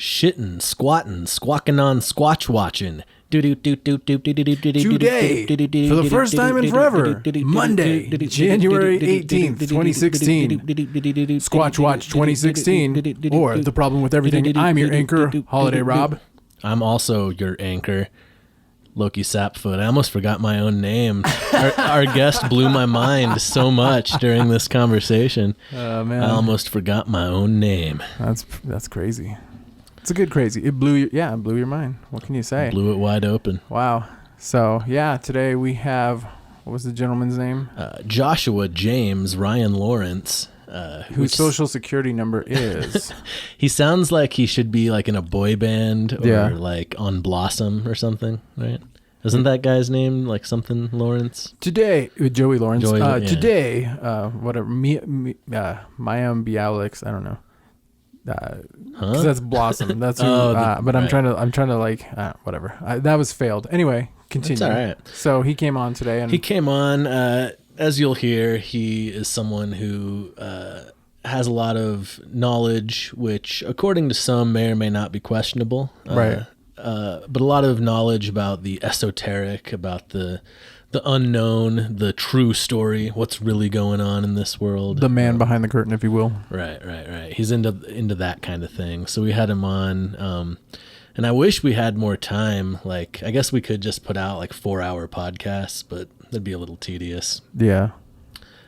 Shitting, squatting, squawking on Squatch watching. Today, for the first time in forever, Monday, January 18th, 2016, Squatch Watch 2016, or The Problem with Everything. I'm your anchor, Holiday Rob. I'm also your anchor, Lowki Sapfoot. I almost forgot my own name. Our guest blew my mind so much during this conversation. Oh, man. I almost forgot my own name. That's crazy. It's a good crazy. It blew your mind. What can you say? Blew it wide open. Wow. So, yeah, today we have, what was the gentleman's name? Joshua James Ryan Lawrence. Whose social security number is? He sounds like he should be like in a boy band or like on Blossom or something, right? Isn't that guy's name like something Lawrence? Today, Joey Lawrence. Today, whatever, Mayim Bialix, I don't know. Because that's Blossom. That's who, but I'm trying to like whatever. That was failed. Anyway, continue. That's all right. So he came on today, and he came on. As you'll hear, he is someone who has a lot of knowledge, which, according to some, may or may not be questionable. Right. But a lot of knowledge about the esoteric, about the unknown, the true story, what's really going on in this world. The man behind the curtain, if you will. Right. He's into that kind of thing. So we had him on, and I wish we had more time. Like, I guess we could just put out like 4-hour podcasts, but that'd be a little tedious. Yeah.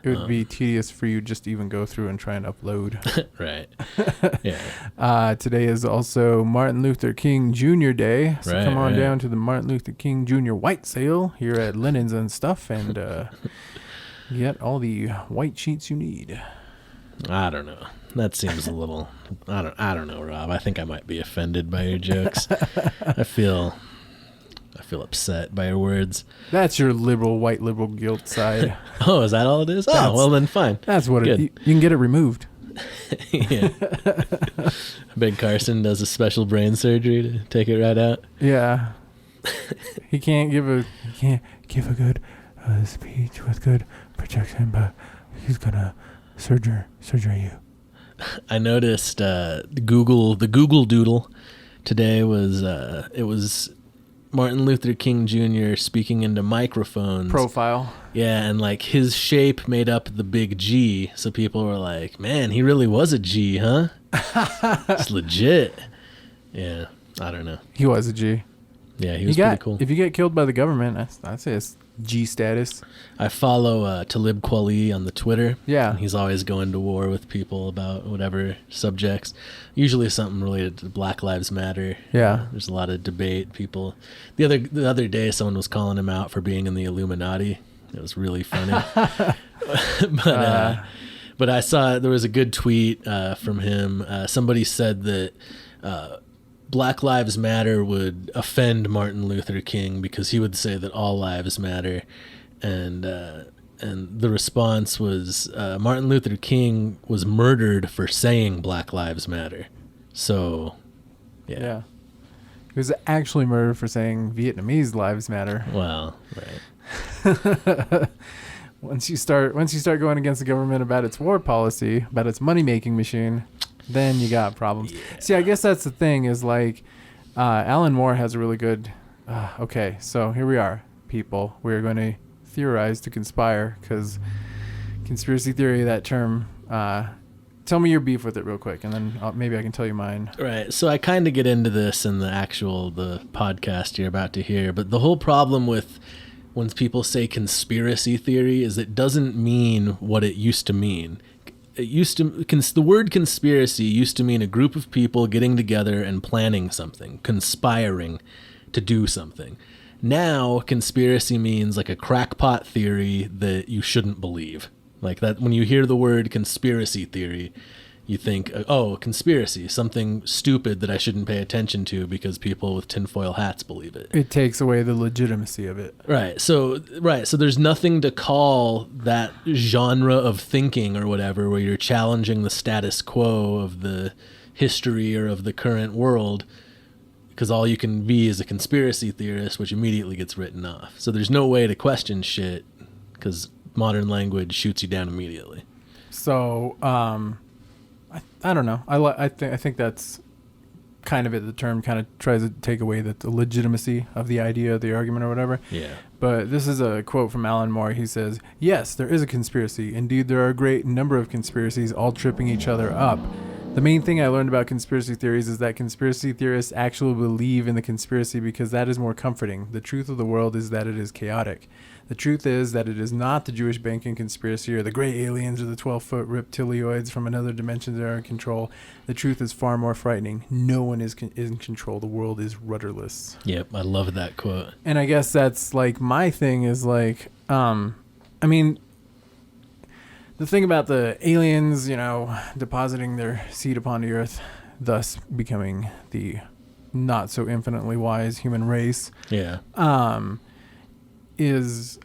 It would be tedious for you just to even go through and try and upload. Right. Yeah. Today is also Martin Luther King Jr. Day. So come on down to the Martin Luther King Jr. white sale here at Linens and stuff and get all the white sheets you need. I don't know. That seems a little, I don't know, Rob. I think I might be offended by your jokes. I feel upset by your words. That's your white liberal guilt side. Oh, is that all it is? Oh, well then fine. That's what you can get it removed. Yeah. Ben Carson does a special brain surgery to take it right out. Yeah. He can't give a good speech with good projection, but he's gonna surgery you. I noticed the Google Doodle today was Martin Luther King Jr. speaking into microphones. Profile. Yeah, and like his shape made up the big G, so people were like, "Man, he really was a G, huh?" It's legit. Yeah, I don't know. He was a G. Yeah, he was pretty cool. If you get killed by the government, I'd say it's G status. I follow Talib Kweli on the Twitter. Yeah. And he's always going to war with people about whatever subjects. Usually something related to Black Lives Matter. Yeah. There's a lot of debate. People. The other day, someone was calling him out for being in the Illuminati. It was really funny. But I saw there was a good tweet from him. Somebody said that Black Lives Matter would offend Martin Luther King because he would say that all lives matter, and the response was Martin Luther King was murdered for saying Black Lives Matter. So, yeah. He was actually murdered for saying Vietnamese lives matter. Well, right. Once you start going against the government about its war policy, about its money-making machine, then you got problems. Yeah. See, I guess that's the thing is like Alan Moore has a really good okay, so here we are, people. We're going to theorize to conspire because conspiracy theory, that term, tell me your beef with it real quick and then maybe I can tell you mine. Right. So I kind of get into this in the podcast you're about to hear, but the whole problem with when people say conspiracy theory is it doesn't mean what it used to mean. The word conspiracy used to mean a group of people getting together and planning something, conspiring to do something. Now, conspiracy means like a crackpot theory that you shouldn't believe. Like that, when you hear the word conspiracy theory, you think, oh, conspiracy, something stupid that I shouldn't pay attention to because people with tinfoil hats believe it. It takes away the legitimacy of it. Right. So there's nothing to call that genre of thinking or whatever where you're challenging the status quo of the history or of the current world, because all you can be is a conspiracy theorist, which immediately gets written off. So there's no way to question shit because modern language shoots you down immediately. So, I don't know. I think that's kind of it. The term kind of tries to take away the legitimacy of the idea, the argument, or whatever. Yeah. But this is a quote from Alan Moore. He says, "Yes, there is a conspiracy. Indeed, there are a great number of conspiracies, all tripping each other up. The main thing I learned about conspiracy theories is that conspiracy theorists actually believe in the conspiracy because that is more comforting. The truth of the world is that it is chaotic. The truth is that it is not the Jewish banking conspiracy or the gray aliens or the 12-foot reptilioids from another dimension that are in control. The truth is far more frightening. No one is in control. The world is rudderless." Yep, I love that quote. And I guess that's like my thing is like, I mean, the thing about the aliens, you know, depositing their seed upon the earth, thus becoming the not so infinitely wise human race. Yeah. Is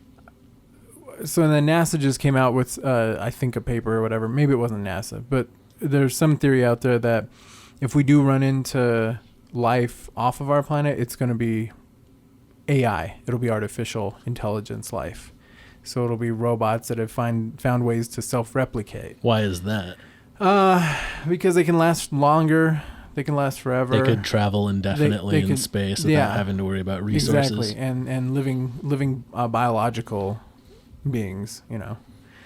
so then NASA just came out with I think a paper or whatever. Maybe it wasn't NASA, but there's some theory out there that if we do run into life off of our planet, it's going to be AI. It'll be artificial intelligence life. So it'll be robots that have found ways to self-replicate. Why is that? Because they can last longer. They can last forever. They could travel indefinitely in space without having to worry about resources. Exactly, and living biological beings, you know.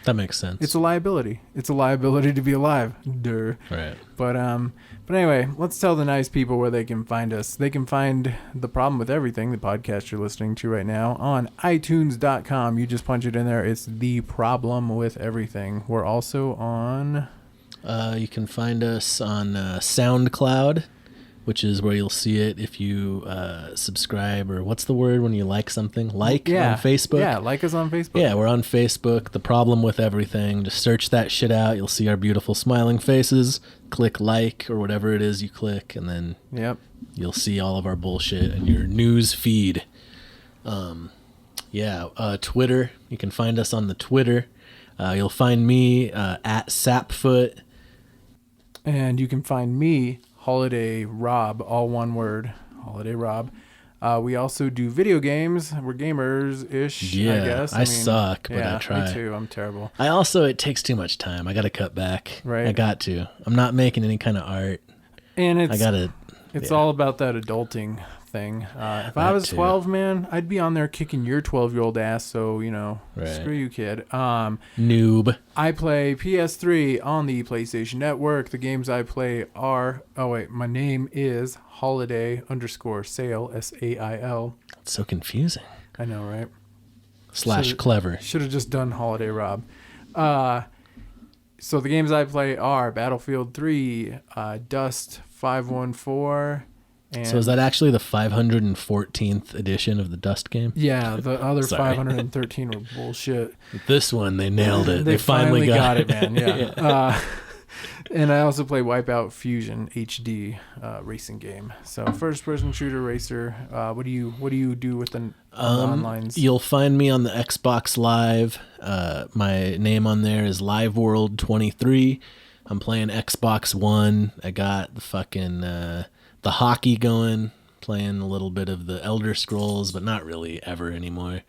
That makes sense. It's a liability. It's a liability to be alive. Durr. Right. But anyway, let's tell the nice people where they can find us. They can find The Problem with Everything, the podcast you're listening to right now, on iTunes.com. You just punch it in there. It's The Problem with Everything. We're also on... you can find us on SoundCloud, which is where you'll see it if you subscribe, or what's the word when you like something? On Facebook? Yeah, like us on Facebook. Yeah, we're on Facebook. The Problem with Everything. Just search that shit out. You'll see our beautiful smiling faces. Click like or whatever it is you click, and then you'll see all of our bullshit in your news feed. Twitter. You can find us on the Twitter. You'll find me at Sapfoot. And you can find me, Holiday Rob, all one word, Holiday Rob. We also do video games. We're gamers-ish, I guess. I suck, but I try. Me too. I'm terrible. It takes too much time. I got to cut back. Right. I got to. I'm not making any kind of art. And it's all about that adulting thing. If I was 12, man, I'd be on there kicking your 12-year-old ass. So, you know, screw you, kid. Noob. I play PS3 on the PlayStation Network. The games I play are... Oh, wait. My name is Holiday_Sale, SAIL. It's so confusing. I know, right? / clever. Should have just done Holiday Rob. So the games I play are Battlefield 3, Dust 514... And so is that actually the 514th edition of the Dust game? Yeah, the other 513 were bullshit. This one, they nailed it. They finally got it, man. Yeah. And I also play Wipeout Fusion HD racing game. So first-person shooter racer. What do you do with the onlines? You'll find me on the Xbox Live. My name on there is Live World 23. I'm playing Xbox One. I got the fucking the hockey going, playing a little bit of the Elder Scrolls, but not really ever anymore.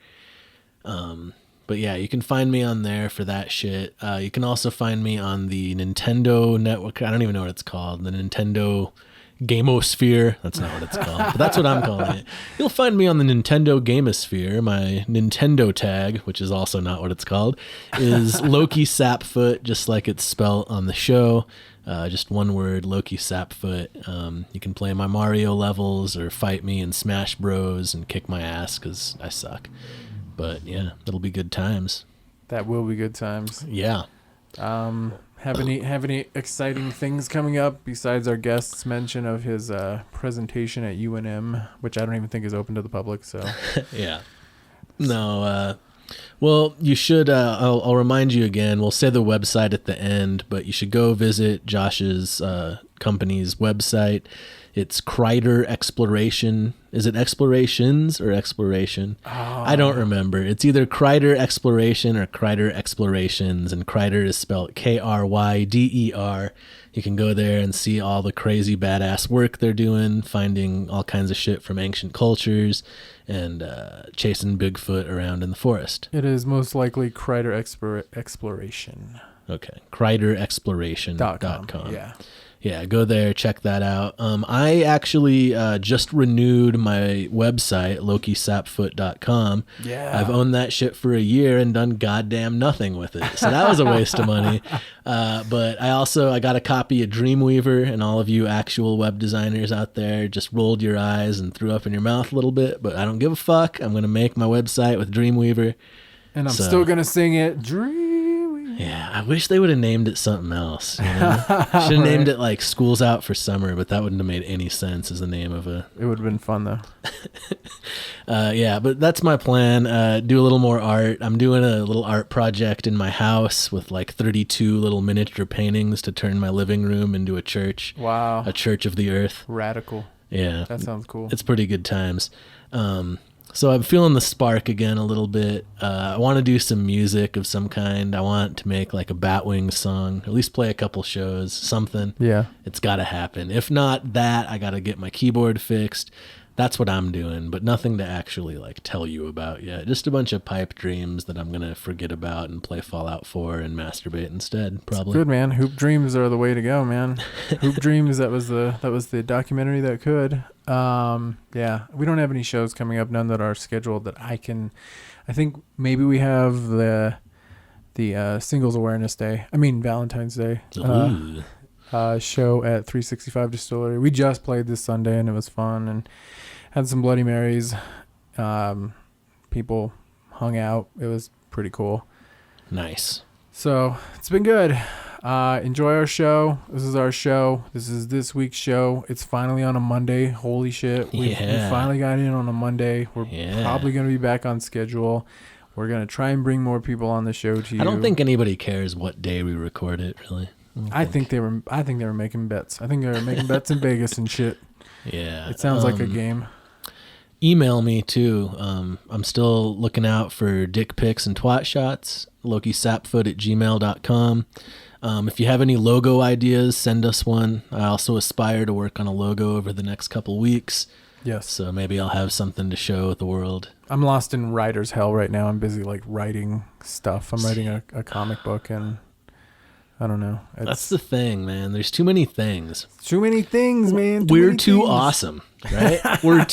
But yeah, you can find me on there for that shit. You can also find me on the Nintendo Network. I don't even know what it's called. The Nintendo Gamosphere. That's not what it's called, but that's what I'm calling it. You'll find me on the Nintendo Gamosphere. My Nintendo tag, which is also not what it's called, is Lowki Sapfoot, just like it's spelled on the show. Just one word, Lowki Sapfoot. You can play my Mario levels or fight me in Smash Bros. And kick my ass because I suck. But yeah, it'll be good times. That will be good times. Yeah. Have any exciting things coming up besides our guest's mention of his presentation at UNM, which I don't even think is open to the public. So yeah. No. Well, you should, I'll remind you again, we'll say the website at the end, but you should go visit Josh's company's website. It's Kreider Exploration. Is it Explorations or Exploration? Oh. I don't remember. It's either Kreider Exploration or Kreider Explorations, and Kreider is spelled Kryder. You can go there and see all the crazy badass work they're doing, finding all kinds of shit from ancient cultures and chasing Bigfoot around in the forest. It is most likely Kreider Exploration. Okay. KreiderExploration.com. Yeah. Yeah, go there, check that out. I actually just renewed my website, LokiSapfoot.com. Yeah. I've owned that shit for a year and done goddamn nothing with it. So that was a waste of money. But I got a copy of Dreamweaver, and all of you actual web designers out there just rolled your eyes and threw up in your mouth a little bit. But I don't give a fuck. I'm going to make my website with Dreamweaver. And I'm still going to sing it. Dreamweaver. Yeah, I wish they would have named it something else. You know? Should have named it like School's Out for Summer, but that wouldn't have made any sense as the name of a... It would have been fun, though. Yeah, but that's my plan. Do a little more art. I'm doing a little art project in my house with like 32 little miniature paintings to turn my living room into a church. Wow. A church of the earth. Radical. Yeah. That sounds cool. It's pretty good times. So I'm feeling the spark again a little bit. I want to do some music of some kind. I want to make like a Batwings song, at least play a couple shows, something. Yeah. It's got to happen. If not that, I got to get my keyboard fixed. That's what I'm doing, but nothing to actually like tell you about yet. Just a bunch of pipe dreams that I'm going to forget about and play Fallout 4 and masturbate instead, probably. Good, man. Hoop dreams are the way to go, man. Hoop dreams, that was the documentary that could. Yeah, we don't have any shows coming up, none that are scheduled that I think maybe we have the Singles Awareness Day. Valentine's Day. Show at 365 Distillery. We just played this Sunday and it was fun and had some Bloody Marys. People hung out. It was pretty cool. Nice. So it's been good. Enjoy our show. This is our show. This is this week's show. It's finally on a Monday. Holy shit. We finally got in on a Monday. We're probably going to be back on schedule. We're going to try and bring more people on the show to you. I don't think anybody cares what day we record it, really. I think they were making bets. I think they were making bets in Vegas and shit. Yeah. It sounds like a game. Email me too. I'm still looking out for dick pics and twat shots. LokiSapfoot@gmail.com. If you have any logo ideas, send us one. I also aspire to work on a logo over the next couple weeks. Yes. So maybe I'll have something to show the world. I'm lost in writer's hell right now. I'm busy like writing stuff. I'm writing a comic book and I don't know. That's the thing, man. There's too many things. Too many things, man. We're too awesome, right? We're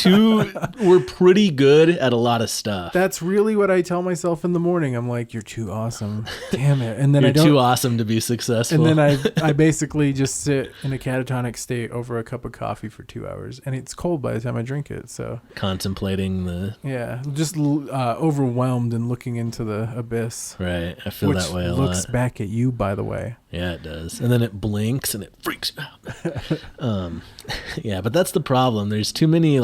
pretty good at a lot of stuff. That's really what I tell myself in the morning. I'm like, you're too awesome. Damn it. And then you're too awesome to be successful. And then I basically just sit in a catatonic state over a cup of coffee for 2 hours. And it's cold by the time I drink it. So contemplating just overwhelmed and looking into the abyss. Right. I feel that way a lot. Which looks back at you, by the way. Yeah, it does. And then it blinks and it freaks out. Yeah, but that's the problem. There's too many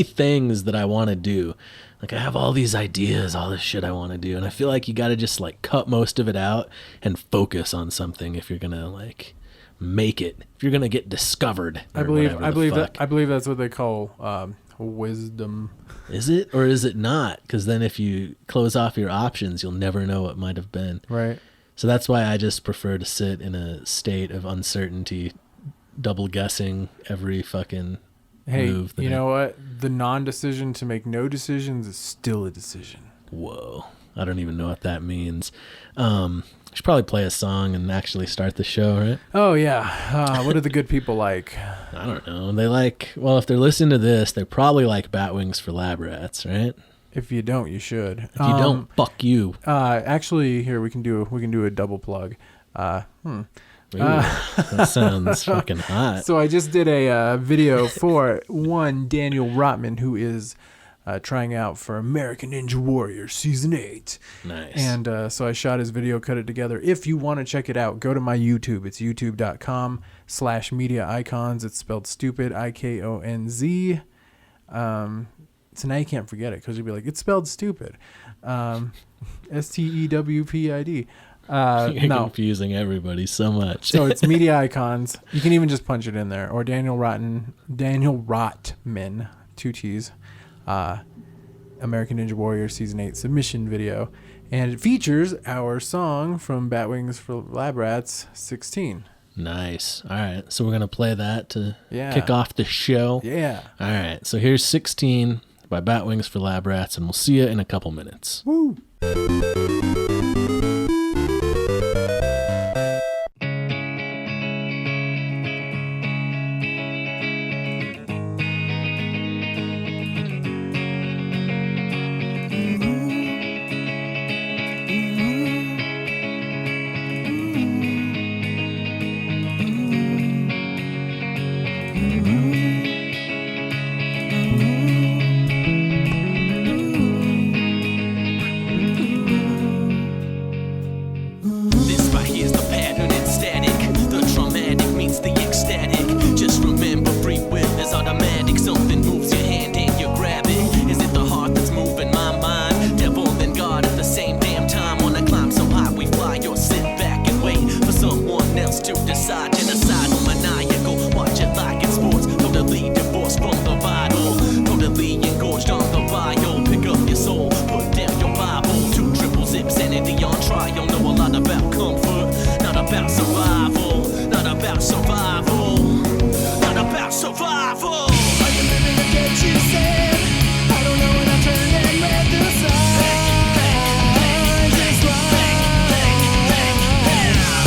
things that I want to do. Like I have all these ideas, all this shit I want to do, and I feel like you got to just like cut most of it out and focus on something if you're going to like make it. If you're going to get discovered. I believe that's what they call wisdom. Is it or is it not? Cuz then if you close off your options, you'll never know what might have been. Right. So that's why I just prefer to sit in a state of uncertainty, double guessing every fucking move. Hey, you know what? The non-decision to make no decisions is still a decision. Whoa. I don't even know what that means. I should probably play a song and actually start the show, right? Oh, yeah. What do the good people like? I don't know. If they're listening to this, they probably like Batwings for Lab Rats, right? If you don't, you should. If you don't, fuck you. Actually, here we can do a double plug. Ooh, that sounds fucking hot. So I just did a video for one Daniel Rotman, who is trying out for American Ninja Warrior Season 8. Nice. And so I shot his video, cut it together. If you want to check it out, go to my YouTube. It's youtube.com/mediaicons. It's spelled stupid, IKONZ. So now you can't forget it because you'll be like, it's spelled stupid. STEWPID. You're confusing everybody so much. So it's Media Icons. You can even just punch it in there. Or Daniel Rotman, 2 T's, American Ninja Warrior Season 8 submission video. And it features our song from Batwings for Lab Rats 16. Nice. All right. So we're going to play that to kick off the show. Yeah. All right. So here's 16 by Batwings for Lab Rats, and we'll see you in a couple minutes. Woo! about survival. Not about survival. Are you living or dead, she said? I don't know when I turned and read the signs. It's right.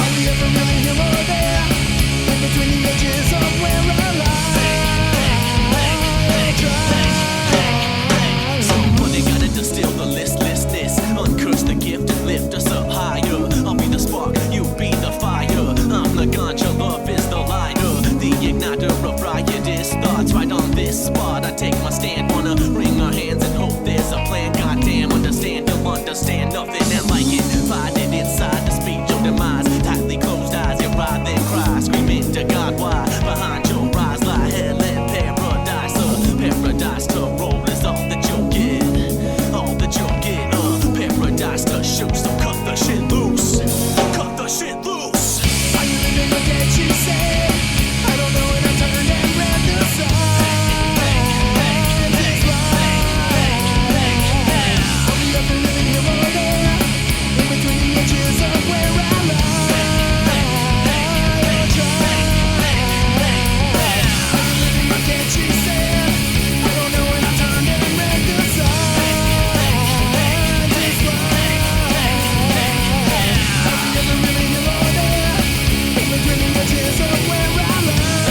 Are we ever really here or there? In between the edges of where I lie. Somebody gotta distill the listlessness, uncurse the gift and lift us up higher. I'll be the spark, you be the fire. I'm the ganja, love is the lighter, the igniter of riotous thoughts. Right on this spot, I take my stand. Wanna wring our hands and hope there's a plan. Goddamn, understand, you'll understand nothing and like it. Find it inside the speech of demise. Tightly closed eyes, you writhe and cry, screaming to God why. Behind your eyes lie hell and paradise. Paradise to roll is all that you'll get. All that you'll get, paradise to shoot. So cut the shit loose. Cut the shit loose. Are you living or dead, she said? I don't know when I turned and read the signs. It's right. Are we ever really here or there? In between the edges of where I lie. Are you living or dead, she said? I don't know when I turned and read the signs. It's right. Are we ever really here or there? In between the edges of where I lie.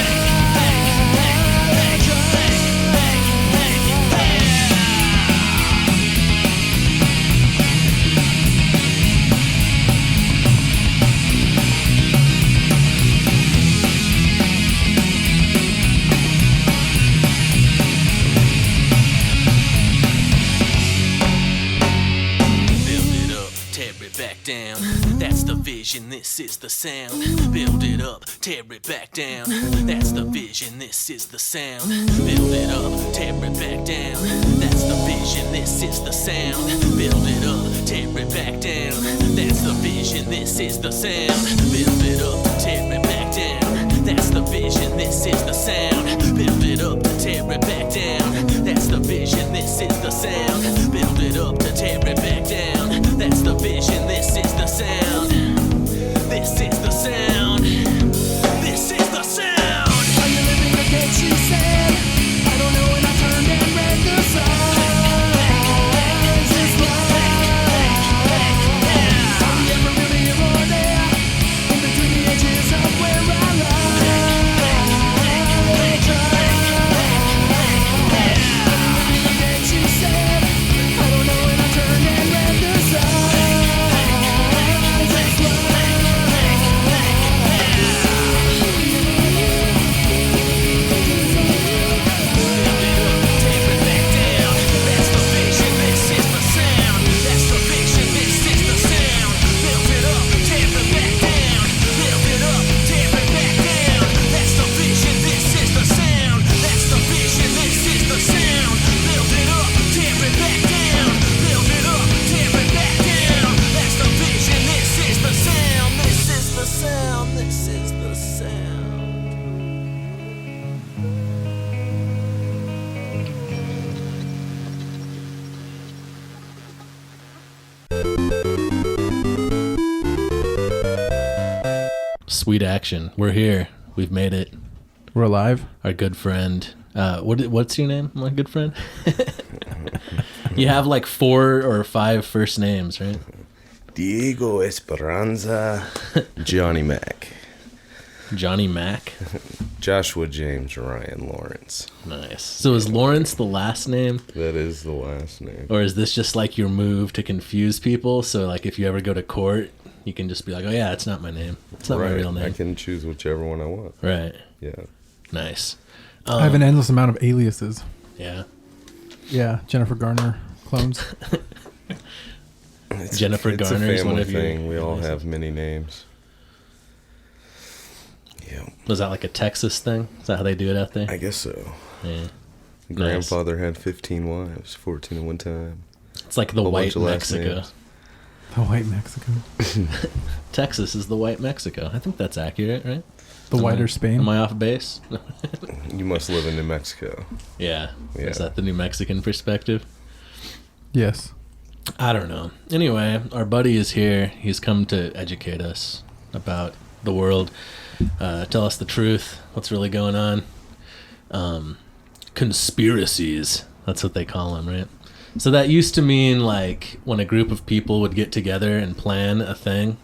Build it up, tear it back down. That's the vision, this is the sound. Build it up, tear it back down. That's the vision, this is the sound. Build it up, tear it back down. That's the vision, this is the sound. Build it up, tear it back down. That's the vision, this is the sound. Build it up, tear it back down. That's the vision, this is the sound. Build it up, tear it back down. That's the vision, this is the sound. Build it up to tear it back down. That's the vision, this is the sound. This is the sound. This is the sound. Are you living or dead, she said? I don't know when I turned and read the signs. It's right. Are we ever really here or there? In between the edges of where I lie. She said, I don't know when I turned and read the signs. It's right. Tear it back down. That's the vision, this is the sound. That's the vision, this is the sound. Build it up, tear it back down. Build it up, tear it back down. That's the vision, this is the sound. That's the vision, this is the sound. Build it up, tear it back down. Build it up, tear it back down. That's the vision, this is the sound. This is the sound, this is the sound. Sweet action. We're here. We've made it. We're alive. Our good friend. What's your name, my good friend? You have like 4 or 5 first names, right? Diego Esperanza, Johnny Mac, Johnny Mac. Joshua James Ryan Lawrence. Nice. So is Lawrence the last name? That is the last name. Or is this just like your move to confuse people? So like if you ever go to court, you can just be like, oh yeah, it's not my name. It's not my real name. I can choose whichever one I want. Right. Yeah. Nice. I have an endless amount of aliases. Yeah. Yeah, Jennifer Garner clones. Jennifer Garner is one of your... thing. We all have many names. Yeah. Was that like a Texas thing? Is that how they do it out there? I guess so. Yeah. Grandfather had 15 wives, 14 at one time. It's like the white Mexico. The white Mexico. Texas is the white Mexico. I think that's accurate, right? The whiter Spain. Am I off base? You must live in New Mexico. Yeah. Yeah. Is that the New Mexican perspective? Yes. I don't know. Anyway, our buddy is here. He's come to educate us about the world. Tell us the truth. What's really going on? Conspiracies. That's what they call them, right? So that used to mean like when a group of people would get together and plan a thing.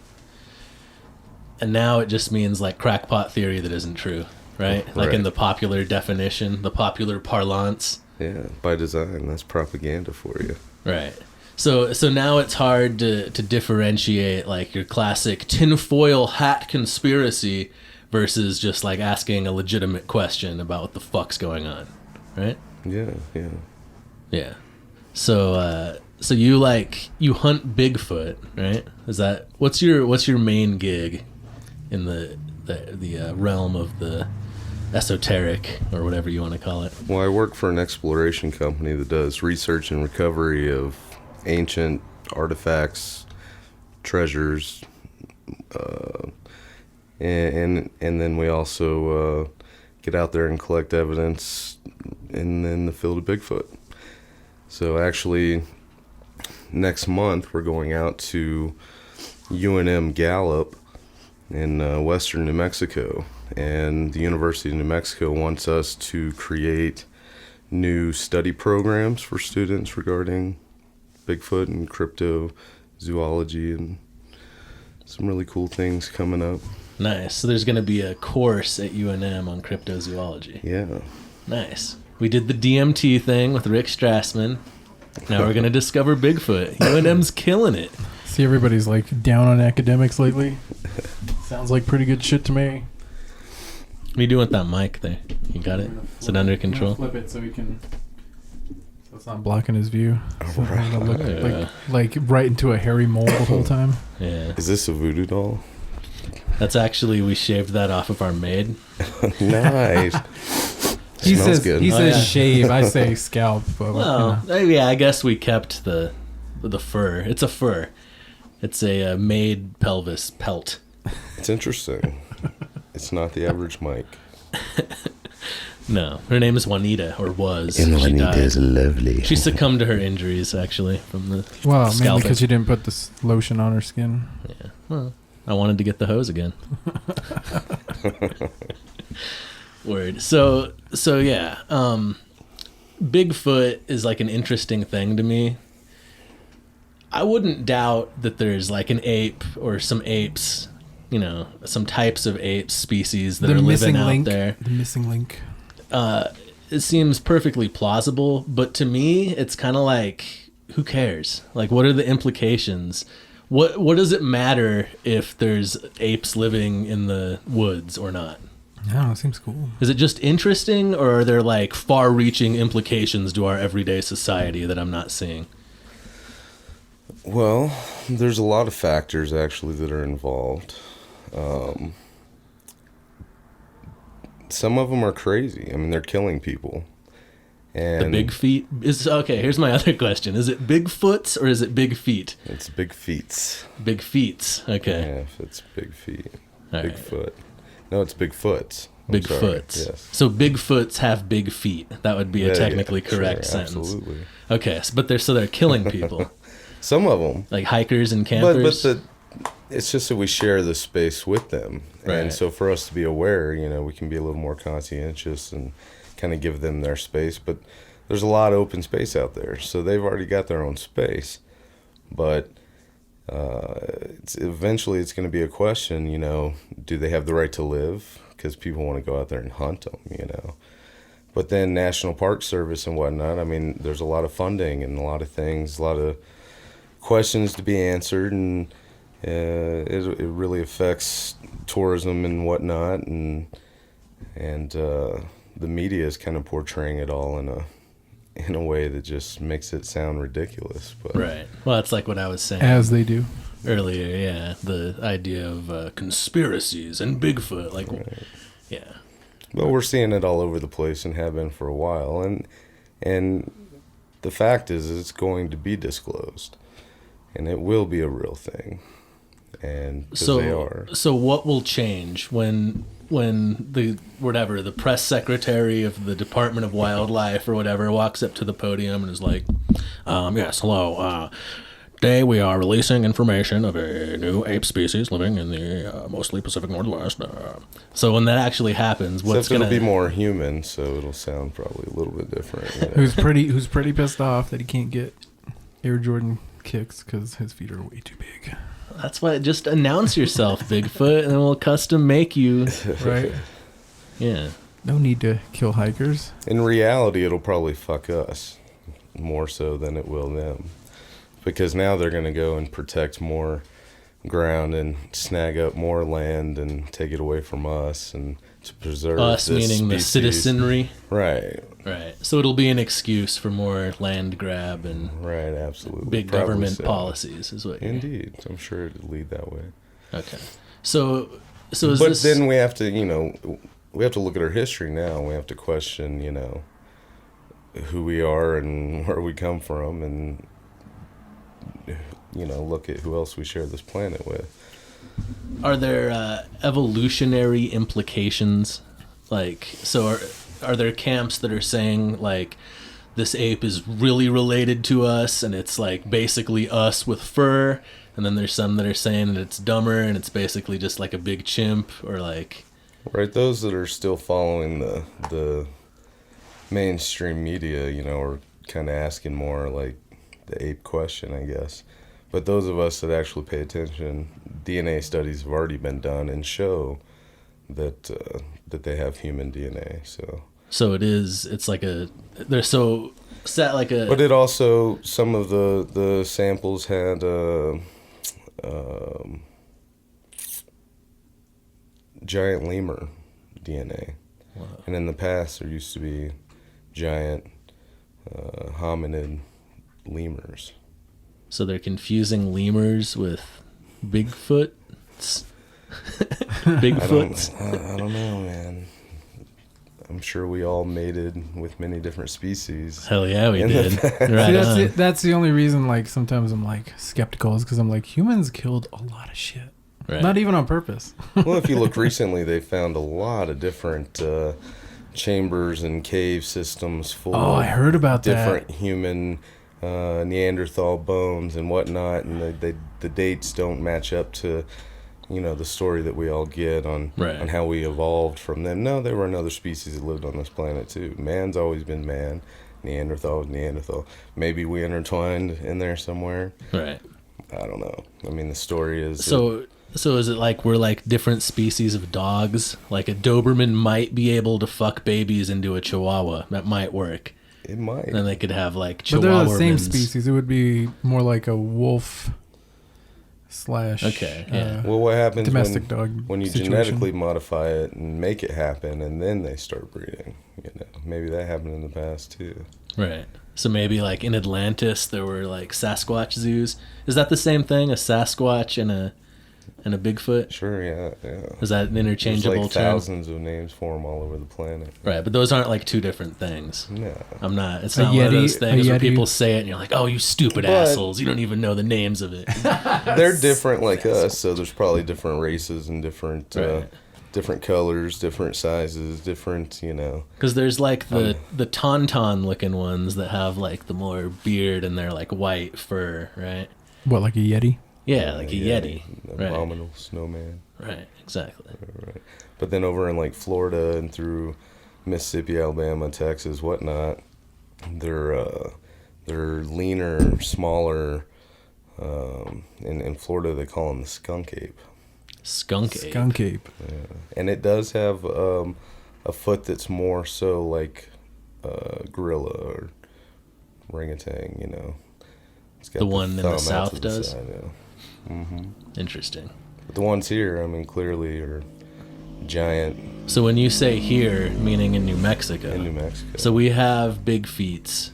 And now it just means like crackpot theory that isn't true, right? Like in the popular definition, the popular parlance. Yeah, by design. That's propaganda for you. Right. So now it's hard to differentiate like your classic tinfoil hat conspiracy versus just like asking a legitimate question about what the fuck's going on, right? Yeah. Yeah. So you hunt Bigfoot, right? Is that what's your main gig in the realm of the esoteric or whatever you want to call it? Well, I work for an exploration company that does research and recovery of ancient artifacts, treasures, and then we also get out there and collect evidence in the field of Bigfoot. So actually, next month we're going out to UNM Gallup in western New Mexico, and the University of New Mexico wants us to create new study programs for students regarding Bigfoot and cryptozoology, and some really cool things coming up. Nice. So there's going to be a course at UNM on cryptozoology. Yeah. Nice. We did the DMT thing with Rick Strassman. Now we're going to discover Bigfoot. UNM's killing it. See, everybody's like down on academics lately. Sounds like pretty good shit to me. What are you doing with that mic there? You got it? Is it under control? Flip it so we can. So it's not blocking his view. So Right. it'll look like right into a hairy mole the whole time. Yeah. Is this a voodoo doll? That's actually, we shaved that off of our maid. Nice. He Smells says good. he Oh, says yeah. shave. I say scalp. But Well, yeah, I guess we kept the fur. It's a fur. It's a maid pelvis pelt. It's interesting. It's not the average mic. No, her name is Juanita, or was. And She Juanita is died. lovely. She succumbed to her injuries, actually, from the well, mainly scalping. because you didn't put this lotion on her skin. Yeah. Well, I wanted to get the hose again. Word. So yeah. Bigfoot is like an interesting thing to me. I wouldn't doubt that there's like an ape or some apes, some types of ape species that are living out there. The missing link. It seems perfectly plausible, but to me, it's kind of like, who cares? Like, what are the implications? What does it matter if there's apes living in the woods or not? Yeah, it seems cool. Is it just interesting, or are there like far-reaching implications to our everyday society that I'm not seeing? Well, there's a lot of factors actually that are involved. Some of them are crazy. I mean, they're killing people. And The big feet is okay. Here's my other question: is it Bigfoots or is it big feet? It's big feets. Big feets. Okay. Yeah, if it's big feet. All right. Bigfoot. No, it's Bigfoots. I'm sorry. Bigfoots. Yes. So Bigfoots have big feet. That would be a Yeah, technically sure, correct sentence. Absolutely. Okay, but they're killing people, Some of them. like hikers and campers. But it's just that we share the space with them. Right. And so for us to be aware, we can be a little more conscientious and kind of give them their space. But there's a lot of open space out there. So they've already got their own space. But eventually it's going to be a question, do they have the right to live? Because people want to go out there and hunt them, But then National Park Service and whatnot, I mean, there's a lot of funding and a lot of things, a lot of questions to be answered, and it really affects tourism and whatnot, and the media is kind of portraying it all in a way that just makes it sound ridiculous. But Right. Well, that's like what I was saying As they do. earlier. Yeah, the idea of conspiracies and Bigfoot. Like, yeah. But we're seeing it all over the place and have been for a while, and the fact is it's going to be disclosed, and it will be a real thing, and 'cause they are. So what will change when the press secretary of the Department of Wildlife or whatever walks up to the podium and is like, yes, hello, Today we are releasing information of a new ape species living in the mostly Pacific Northwest. So when that actually happens, what's Except going it'll be more human, so it'll sound probably a little bit different. You know? Who's pretty pissed off that he can't get Air Jordan kicks because his feet are way too big. That's why, just announce yourself, Bigfoot, and then we'll custom make you. Right. Yeah. No need to kill hikers. In reality, it'll probably fuck us more so than it will them. Because now they're going to go and protect more ground and snag up more land and take it away from us and to preserve Us this meaning the species. citizenry. Right. Right. So it'll be an excuse for more land grab and Right, absolutely. big Probably government so. policies is what you're... Indeed. I'm sure it'll lead that way. Okay. So is But this... then we have to, we have to look at our history now. We have to question, who we are and where we come from and, look at who else we share this planet with. Are there evolutionary implications? Like, so are there camps that are saying, like, this ape is really related to us and it's, like, basically us with fur? And then there's some that are saying that it's dumber and it's basically just, like, a big chimp or, like... Right, those that are still following the mainstream media, are kind of asking more, like, the ape question, I guess. But those of us that actually pay attention, DNA studies have already been done and show that they have human DNA. So it's like they're so set like a... But it also, some of the samples had giant lemur DNA. Wow. And in the past, there used to be giant hominid lemurs. So they're confusing lemurs with Bigfoot? Bigfoots? I don't know, man. I'm sure we all mated with many different species. Hell yeah, we In did. the Right See, on. that's the only reason, like, sometimes I'm, like, skeptical is because I'm like, humans killed a lot of shit. Right. Not even on purpose. Well, if you look recently, they found a lot of different chambers and cave systems full Oh, of I heard about different human Neanderthal bones and whatnot, and the dates don't match up to the story that we all get on how we evolved from them. No, there were another species that lived on this planet too. Man's always been man. Neanderthal was Neanderthal. Maybe we intertwined in there somewhere. Right. I don't know. I mean, the story is So is it like we're like different species of dogs? Like a Doberman might be able to fuck babies into a Chihuahua. That might work. it might. And then they could have like But Chihuahua. they're the same species. It would be more like a wolf slash Okay, yeah. Well, what happens domestic dog when you situation. genetically modify it and make it happen, and then they start breeding? Maybe that happened in the past too. Right. So maybe like in Atlantis there were like Sasquatch zoos. Is that the same thing? A Sasquatch and a Bigfoot? Sure, yeah. Is that an There's interchangeable like term? thousands of names for them all over the planet. Right, but those aren't like two different things. No. It's A not one of Yeti- those things a where Yeti- people say it and you're like, oh, you stupid But- assholes. You don't even know the names of it. They're different like us, so there's probably different races and different Right. different colors, different sizes, different, Because there's like the tauntaun looking ones that have like the more beard and they're like white fur, right? What, like a Yeti? Yeah, like a Yeti. Right. Abominable snowman. Right, exactly. Right. But then over in like Florida and through Mississippi, Alabama, Texas, whatnot, they're leaner, smaller. In Florida, they call them the skunk ape. Skunk ape. Skunk ape. Yeah. And it does have a foot that's more so like gorilla or orangutan, It's got The one in the thumb out south to the does? side, yeah. Mm-hmm. Interesting. But the ones here, I mean, clearly are giant So when you say here, meaning in New Mexico. in New Mexico. So we have Bigfoots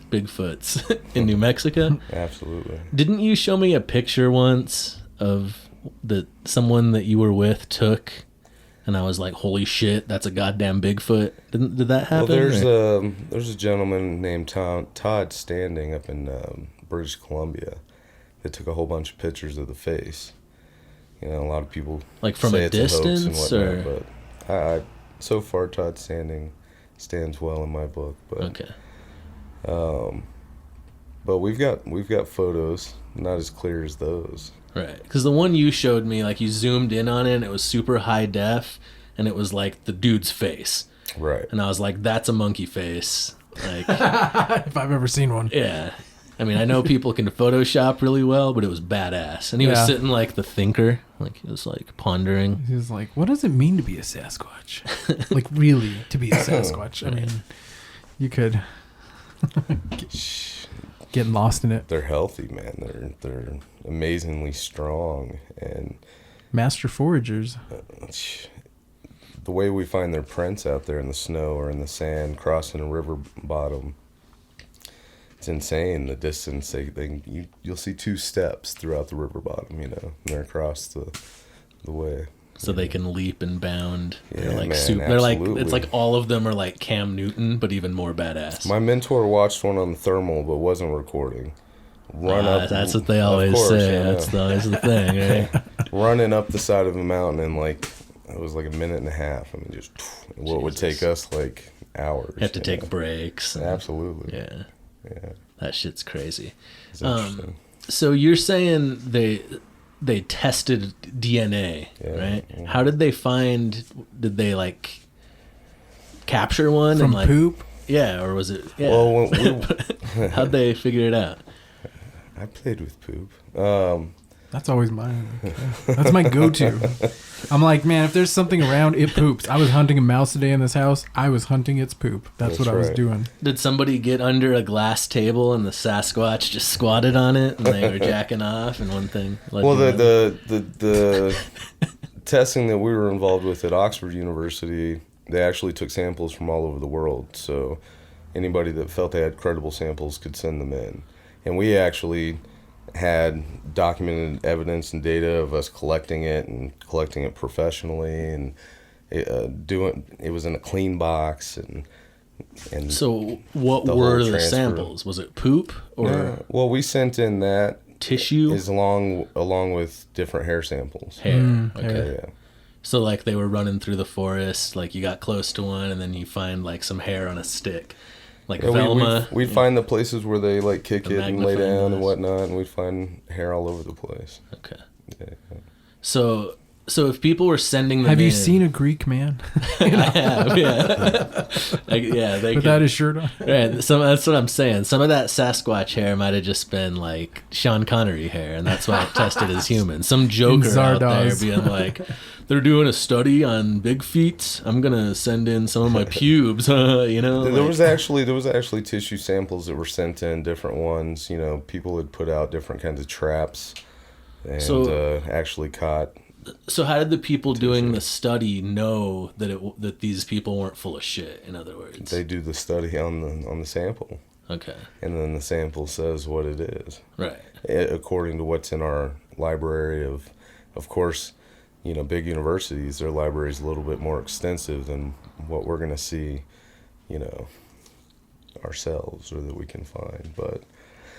in New Mexico. Absolutely. Didn't you show me a picture once of someone that you were with took, and I was like, "Holy shit, that's a goddamn Bigfoot!" Did that happen? Well, there's a gentleman named Todd Standing up in British Columbia that took a whole bunch of pictures of the face. A lot of people Like from say a it's hoax and distance, whatnot, or but I so far Todd Standing stands well in my book. But okay, But we've got photos, not as clear as those. Right. Because the one you showed me, like you zoomed in on it and it was super high def and it was like the dude's face. Right. And I was like, that's a monkey face. Like, If I've ever seen one. yeah. I mean, I know people can Photoshop really well, but it was badass. And he was sitting like the thinker. Like he was like pondering. He was like, what does it mean to be a Sasquatch? Like really to be a Sasquatch. I mean, you could getting lost in it. They're healthy, man. They're amazingly strong, and Master foragers. The way we find their prints out there in the snow or in the sand crossing a river bottom, it's insane. The distance you'll see 2 steps throughout the river bottom, and they're across the way. So they can leap and bound. Yeah, They're like man, they're like, absolutely. it's like all of them are like Cam Newton, but even more badass. My mentor watched one on the thermal but wasn't recording. Up. That's what they always say. That's always the thing, right? Running up the side of a mountain in like, it was like a minute and a half. I mean, just what would take us like hours. You have to take breaks. Absolutely. Yeah. Yeah. That shit's crazy. It's interesting. So you're saying they tested DNA, right? Yeah. How did they find? Did they like capture one From and like poop? Yeah, or was it? Yeah. Well, How'd they figure it out? I played with poop. That's always mine. That's my go-to. I'm like, man, if there's something around, it poops. I was hunting a mouse today in this house. I was hunting its poop. That's what I was right. doing. Did somebody get under a glass table and the Sasquatch just squatted on it and they were jacking off and one thing? Well, the testing that we were involved with at Oxford University, they actually took samples from all over the world. So anybody that felt they had credible samples could send them in. And we actually had documented evidence and data of us collecting it professionally, and it was in a clean box, and so what were the samples? Was it poop or well, we sent in that tissue is along with different hair samples. Hair. Okay. hair. Yeah. So like they were running through the forest, like you got close to one and then you find like some hair on a stick. Like Velma. We'd find the places where they like kick The it and lay down and magnifying whatnot, and we'd find hair all over the place. Okay. Yeah. So if people were sending them Have you in- seen a Greek man? I have, yeah. Like, yeah, they Without his shirt on? Right, that's what I'm saying. Some of that Sasquatch hair might have just been like Sean Connery hair, and that's why it tested as human. Some joker out there Zardoz. being like, they're doing a study on big feet. I'm gonna send in some of my pubes, There was actually tissue samples that were sent in, different ones. People had put out different kinds of traps, and actually caught. So how did the people doing the study know that these people weren't full of shit? In other words, They do the study on the sample, okay, and then the sample says what it is, right? according to what's in our library. Of course, big universities, their library is a little bit more extensive than what we're gonna see, ourselves, or that we can find, but.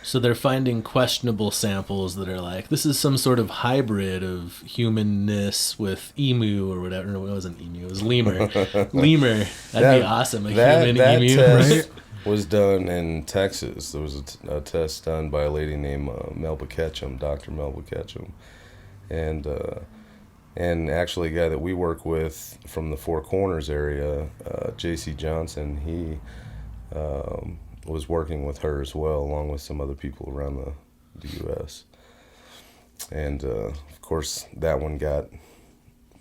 So they're finding questionable samples that are like, this is some sort of hybrid of humanness with emu or whatever. No, it wasn't emu. It was lemur. Lemur. That'd be awesome. A human emu. Test Right? was done in Texas. There was a test done by a lady named Melba Ketchum, Dr. Melba Ketchum. And actually a guy that we work with from the Four Corners area, J.C. Johnson, he was working with her as well, along with some other people around the U.S. And, of course, that one got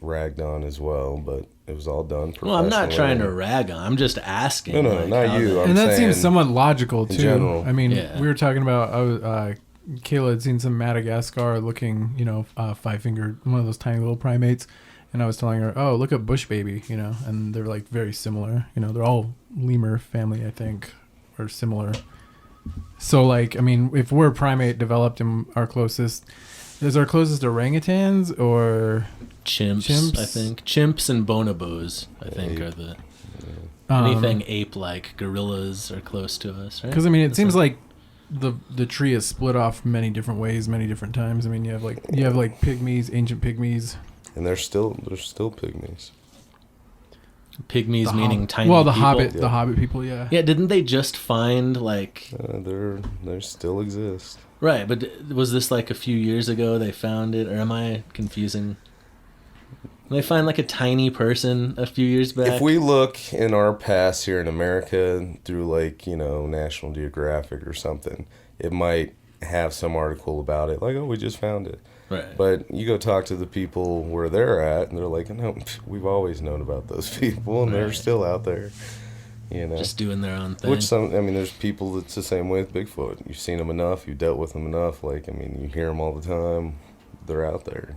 ragged on as well, but it was all done professionally. Well, I'm not trying to rag on. I'm just asking. No, like, not how you. they- I'm And that saying seems somewhat logical, too. general. I mean, Yeah. we were talking about, Kayla had seen some Madagascar-looking, five-fingered, one of those tiny little primates. And I was telling her, oh, look at bush baby, and they're, like, very similar. They're all lemur family, I think, or similar. So, like, I mean, if we're primate developed and is our closest orangutans or Chimps, I think. Chimps and bonobos, I think, are the... Anything ape-like. Gorillas are close to us, right? Because, I mean, it seems like the tree is split off many different ways, many different times. I mean, you have pygmies, ancient pygmies. And they're still pygmies. Pygmies meaning tiny Well, the people. Hobbit, the Hobbit people, yeah. Yeah, didn't they just find like... They still exist. Right, but was this like a few years ago they found it, or am I confusing? Did they find like a tiny person a few years back? If we look in our past here in America through like, National Geographic or something, it might have some article about it, like, oh, we just found it. Right. But you go talk to the people where they're at, and they're like, no, we've always known about those people, and they're still out there, Just doing their own thing. There's people that's the same way with Bigfoot. You've seen them enough, you've dealt with them enough, you hear them all the time. They're out there,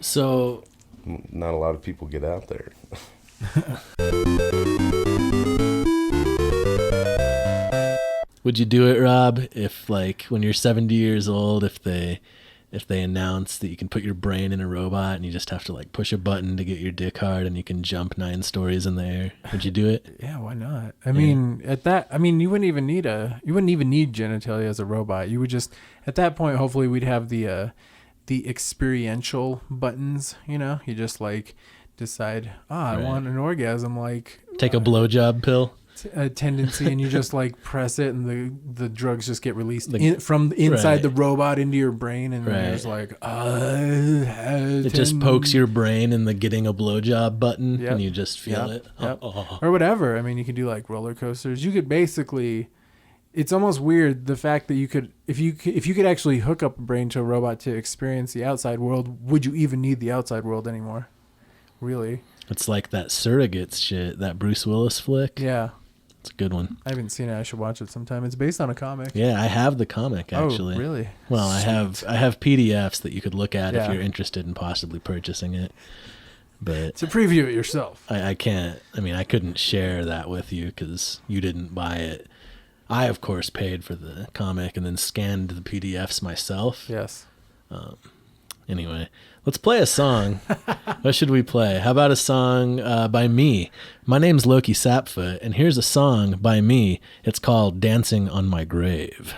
So... Not a lot of people get out there. Would you do it, Rob, if like when you're 70 years old, if they announce that you can put your brain in a robot and you just have to like push a button to get your dick hard and you can jump 9 stories in the air, would you do it? Yeah, why not? I mean, you wouldn't even need genitalia as a robot. You would just, at that point, hopefully we'd have the experiential buttons, you just like decide, I want an orgasm, like take a blowjob pill. A tendency, and you just like press it, and the drugs just get released from inside the robot into your brain, and then you're just like, it just pokes your brain in the getting a blowjob button, and you just feel it. Yep. Or whatever. I mean, you could do like roller coasters. You could basically, it's almost weird the fact that you could, if you could actually hook up a brain to a robot to experience the outside world, would you even need the outside world anymore? Really? It's like that Surrogates shit, that Bruce Willis flick. Yeah. It's a good one. I haven't seen it. I should watch it sometime. It's based on a comic. Yeah, I have the comic actually. Oh, really? Well, Sweet. I have PDFs that you could look at if you're interested in possibly purchasing it. But to preview it yourself. I can't. I mean, I couldn't share that with you because you didn't buy it. I, of course, paid for the comic and then scanned the PDFs myself. Yes. Anyway, let's play a song. What should we play? How about a song by me? My name's Lowki Sapfoot, and here's a song by me. It's called Dancing on My Grave.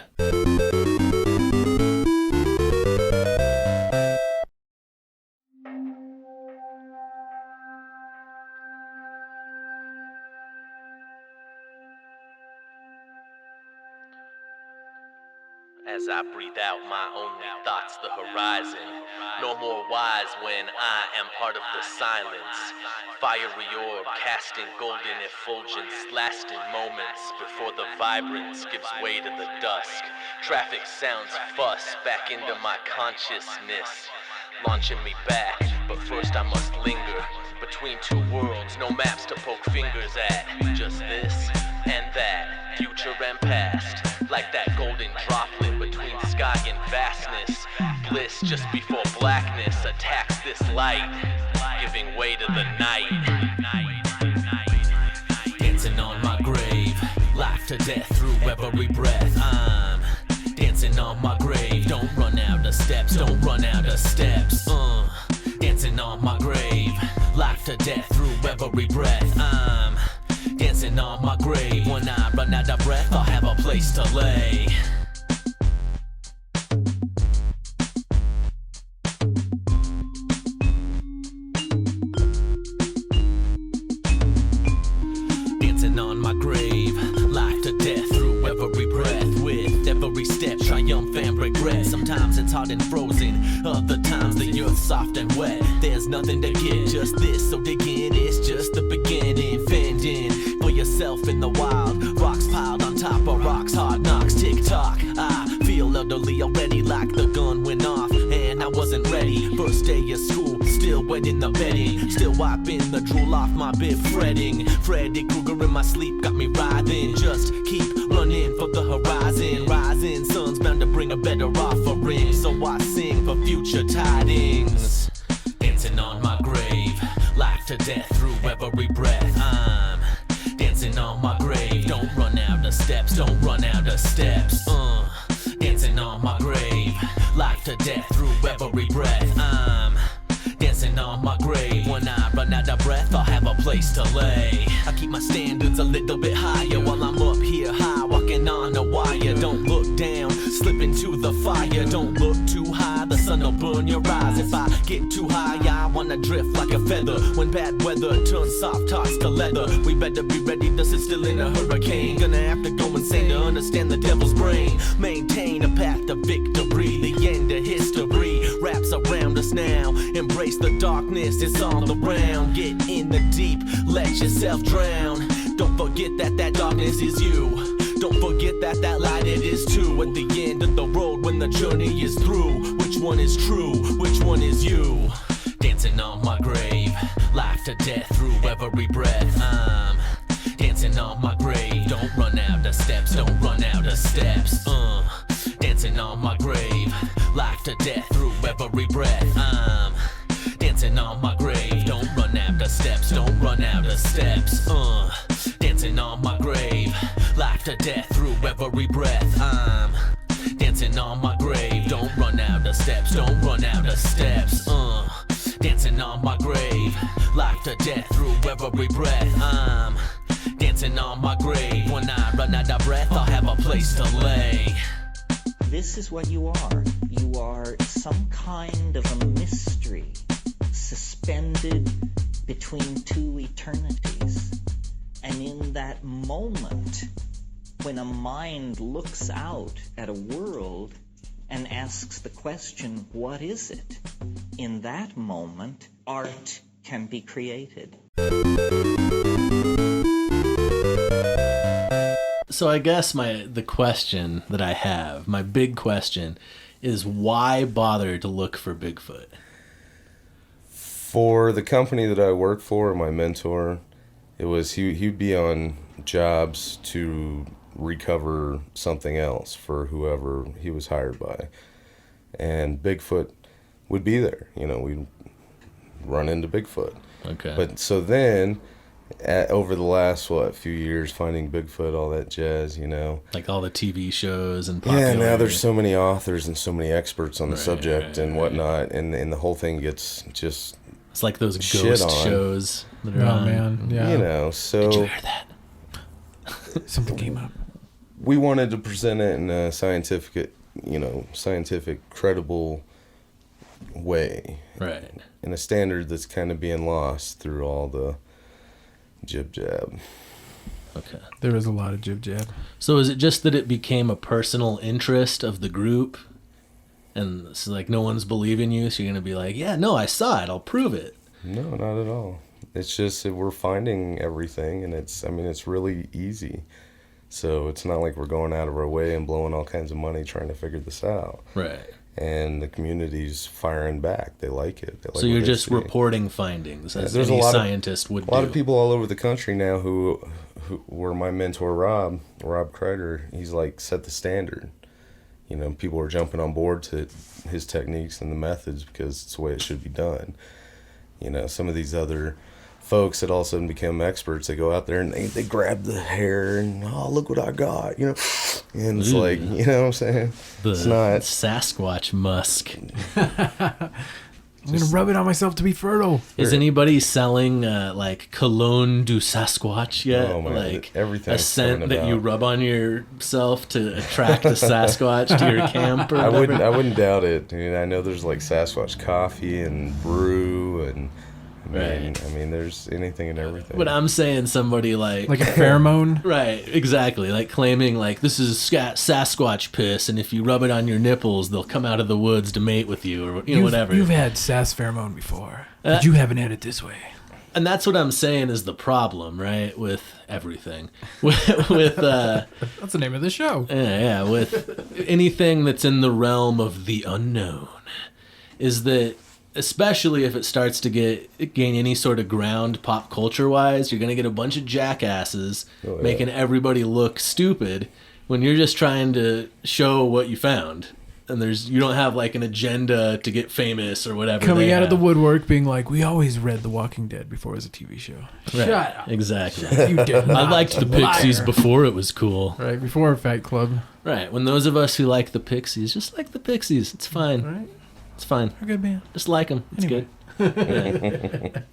As I breathe out my only thoughts, the horizon. No more wise when I am part of the silence. Fiery orb casting golden effulgence, lasting moments before the vibrance gives way to the dusk. Traffic sounds fuss back into my consciousness, launching me back, but first I must linger between two worlds, no maps to poke fingers at. Just this and that, future and past, like that golden droplet between sky and vastness. Bliss just before blackness attacks this light, giving way to the night. Dancing on my grave, life to death through every breath. I'm dancing on my grave. Don't run out of steps, don't run out of steps. Dancing on my grave, life to death through every breath. I'm dancing on my grave. When I run out of breath, I'll have a place to lay. Dancing on my grave, life to death through every breath. With every step, triumph and regret. Sometimes it's hard and frozen, other times the earth's soft and wet. There's nothing to get, just this, so dig in, it's just the beginning. Fending for yourself in the wild, rocks piled on top of rocks, hard knocks, tick tock. I feel elderly already, like the gun went off and I wasn't ready. First day of school, still wet in the bedding, still wiping the drool off my bib, fretting. Freddy Krueger in my sleep got me writhing. Just keep running for the horizon. Rising sun's bound to bring a better offering, so I sing for future tidings. Dancing on my grave, life to death through every breath. I'm dancing on my grave. Don't run out of steps, don't run out of steps. Dancing on my grave, life to death through every breath. I'm dancing on my grave. When I run out of breath, I'll have a place to lay. I keep my standards a little bit higher while I'm up here high, walking on a wire. Don't look down, slip into the fire. Don't look too high, the sun will burn your eyes. If I get too high, I wanna drift like a feather. When bad weather turns soft toss to leather, we better be ready to sit still in a hurricane. Gonna have to go insane to understand the devil's brain. Maintain a path to victory, the end of history wraps around us now. Embrace the darkness, it's all around. Get in the deep, let yourself drown. Don't forget that that darkness is you. Don't forget that that light it is too. At the end of the road when the journey is through, which one is true, which one is you? Dancing on my grave, life to death through every breath. I'm dancing on my grave. Don't run out of steps, don't run out of steps. Dancing on my grave, life to death through every breath. I'm dancing on my grave. Don't run out of steps, don't run out of steps. Dancing on my grave, life to death through every breath. I'm dancing on my grave. Don't run out of steps, don't run out of steps. Dancing on my grave, life to death through every breath. I'm dancing on my grave. When I run out of breath, I'll have a place to lay. This is what you are. You are some kind of a mystery suspended between two eternities. And in that moment, when a mind looks out at a world and asks the question, what is it? In that moment, art can be created. So I guess the question that I have, my big question, is why bother to look for Bigfoot? For the company that I work for, my mentor, it was he'd be on jobs to recover something else for whoever he was hired by, and Bigfoot would be there. We'd run into Bigfoot. Okay. But so then, over the last few years, finding Bigfoot, all that jazz, like all the TV shows and yeah. Now there's so many authors and so many experts on the subject and whatnot, and the whole thing gets just. It's like those ghost shows that are on. Man, yeah. So did you hear that? Something came up. We wanted to present it in a scientific, credible way. Right. In a standard that's kind of being lost through all the jib-jab. Okay. There was a lot of jib-jab. So is it just that it became a personal interest of the group? And it's like no one's believing you, so you're going to be like, yeah, no, I saw it. I'll prove it. No, not at all. It's just that we're finding everything, and it's really easy. So it's not like we're going out of our way and blowing all kinds of money trying to figure this out. Right. And the community's firing back. They like it. They like so you're just reporting findings, as any scientist would do. A lot of people all over the country now who were my mentor, Rob Kreider, he's like set the standard. People are jumping on board to his techniques and the methods because it's the way it should be done. Some of these other folks that all of a sudden become experts, they go out there and they grab the hair and, oh, look what I got, and it's like, you know what I'm saying? It's not Sasquatch musk. I'm going to rub it on myself to be fertile. Is anybody selling like cologne du Sasquatch yet? Oh, man. Like Everything's a scent that you rub on yourself to attract the Sasquatch to your camp or whatever? I wouldn't doubt it. I know there's like Sasquatch coffee and brew and there's anything and everything. But I'm saying somebody like a pheromone? Right, exactly. Like claiming like this is Sasquatch piss, and if you rub it on your nipples, they'll come out of the woods to mate with you, or whatever. You've had Sas pheromone before, but you haven't had it this way. And that's what I'm saying is the problem, right? With everything, with that's the name of the show. Yeah, with anything that's in the realm of the unknown, is that. Especially if it starts to gain any sort of ground pop culture wise, you're going to get a bunch of jackasses making everybody look stupid when you're just trying to show what you found. And you don't have like an agenda to get famous or whatever. Coming out of the woodwork being like, we always read The Walking Dead before it was a TV show. Right. Shut up. Exactly. You did not. I liked the Pixies before it was cool. Right, before Fight Club. Right. When those of us who like the Pixies, just like the Pixies. It's fine. Right. It's fine. They're good, man. Just like them. It's anyway. Good.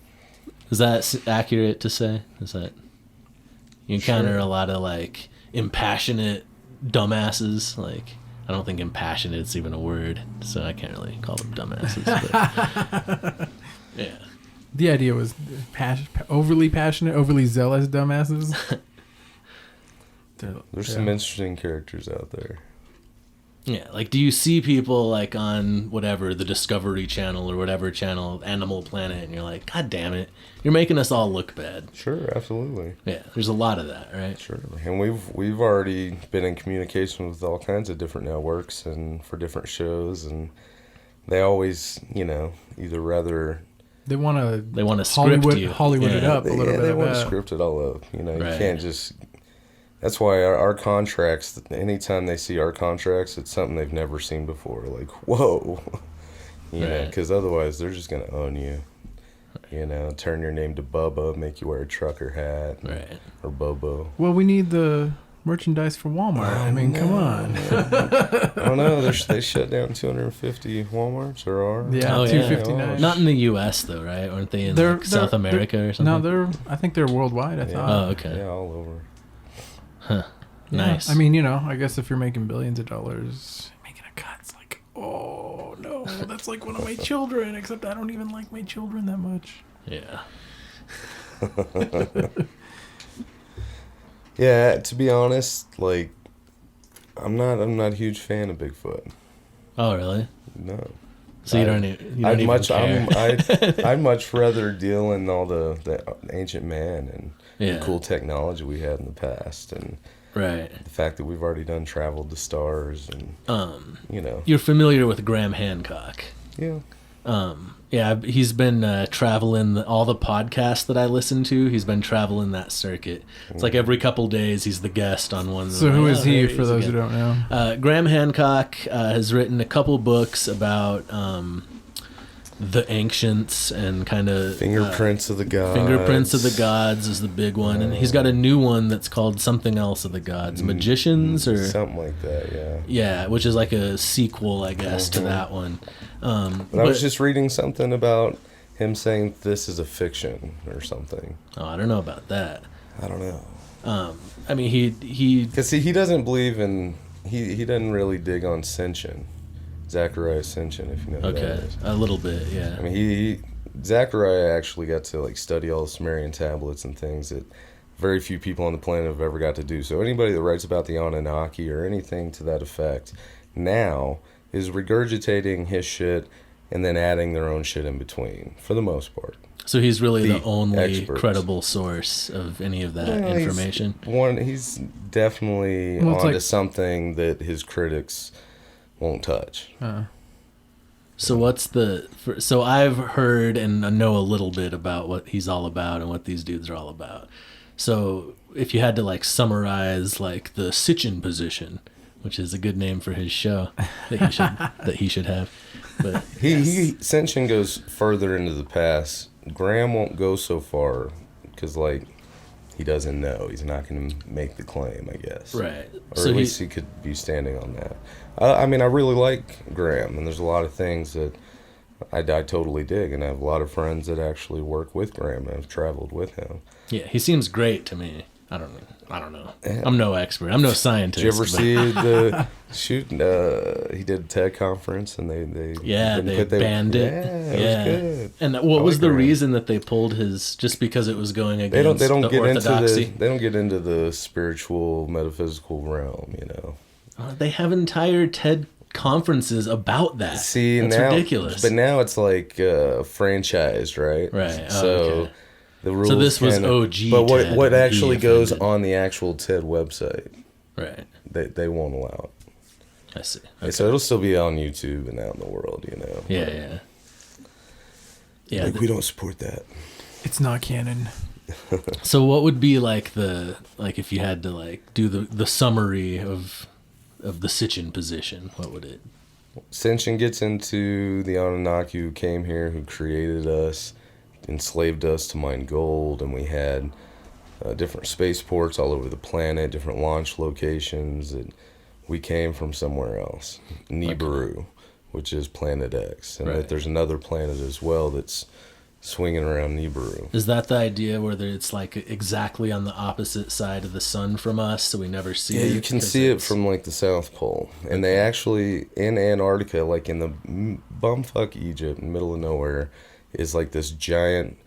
Is that accurate to say? Is that you encounter a lot of like impassionate dumbasses? Like I don't think impassionated's even a word, so I can't really call them dumbasses. But, yeah. The idea was overly passionate, overly zealous dumbasses. There's some interesting characters out there. Yeah, like, do you see people, like, on whatever, the Discovery Channel or whatever channel, Animal Planet, and you're like, God damn it, you're making us all look bad. Sure, absolutely. Yeah, there's a lot of that, right? Sure, and we've already been in communication with all kinds of different networks and for different shows, and they always, either rather... They want to script you. Hollywood it up a little bit. They want to script it all up. You Right. can't just... That's why our contracts, anytime they see our contracts, it's something they've never seen before. Like, whoa. Right. Because otherwise they're just going to own you. Turn your name to Bubba, make you wear a trucker hat. Right. Or Bobo. Well, we need the merchandise for Walmart. I mean, come on. I don't know. They shut down 250 Walmarts or are? Yeah, 259. Not in the U.S., though, right? Aren't they in South America or something? No, I think they're worldwide, I thought. Oh, okay. Yeah, all over. Huh. Yeah. Nice. I mean, I guess if you're making billions of dollars, making a cut, it's like, oh, no, that's like one of my children, except I don't even like my children that much. Yeah. Yeah, to be honest, like, I'm not a huge fan of Bigfoot. Oh, really? No. So you don't even care. I'd much rather deal in all the ancient man and the cool technology we had in the past, and right. the fact that we've already traveled the stars, and You're familiar with Graham Hancock. Yeah. Yeah, he's been traveling all the podcasts that I listen to. He's been traveling that circuit. It's like every couple days he's the guest on one. So who is he, for those who don't know? Graham Hancock has written a couple books about the ancients and kind of Fingerprints of the Gods. Fingerprints of the Gods is the big one, and he's got a new one that's called something else of the Gods, Magicians or something like that. Yeah. Yeah, which is like a sequel, I guess, to that one. But I was just reading something about him saying this is a fiction or something. Oh, I don't know about that. I don't know. I mean, he because he doesn't believe in he doesn't really dig on Senshin. Zachariah Senshin, if you know who that is. A little bit, yeah. I mean, Zachariah actually got to study all the Sumerian tablets and things that very few people on the planet have ever got to do. So anybody that writes about the Anunnaki or anything to that effect now is regurgitating his shit and then adding their own shit in between, for the most part. So he's really the only experts. Credible source of any of that information? He's definitely onto something that his critics won't touch. So what's so I've heard and know a little bit about what he's all about and what these dudes are all about. So if you had to summarize the Sitchin position, which is a good name for his show that he should have, but Senshin goes further into the past. Graham won't go so far because he doesn't know. He's not going to make the claim, I guess. Right. Or so at least he could be standing on that. I mean, I really like Graham, and there's a lot of things that I totally dig, and I have a lot of friends that actually work with Graham and have traveled with him. Yeah, he seems great to me. I don't know. I'm no expert. I'm no scientist. Did you ever see the shoot? He did a TED conference, and they banned it. Yeah, it was good. And what was the reason that they pulled his? Just because it was going against they don't the get orthodoxy? They don't get into the spiritual, metaphysical realm, They have entire TED conferences about that. See, that's now, ridiculous. But now it's franchised, right? Right. So. Okay. The rules so this was OG. But TED what actually goes on the actual TED website, right? They won't allow it. I see. Okay. So it'll still be on YouTube and out in the world, Yeah, yeah. We don't support that. It's not canon. So what would be if you had to do the summary of the Sitchin position? What would it? Sitchin gets into the Anunnaki who came here, who created us, enslaved us to mine gold, and we had different spaceports all over the planet, different launch locations, and we came from somewhere else, Nibiru, which is Planet X, and that there's another planet as well that's swinging around Nibiru. Is that the idea where it's like exactly on the opposite side of the sun from us, so we never see it? Yeah, you can see it from like the South Pole. And they actually, in Antarctica, like in the bumfuck Egypt, middle of nowhere, is like this giant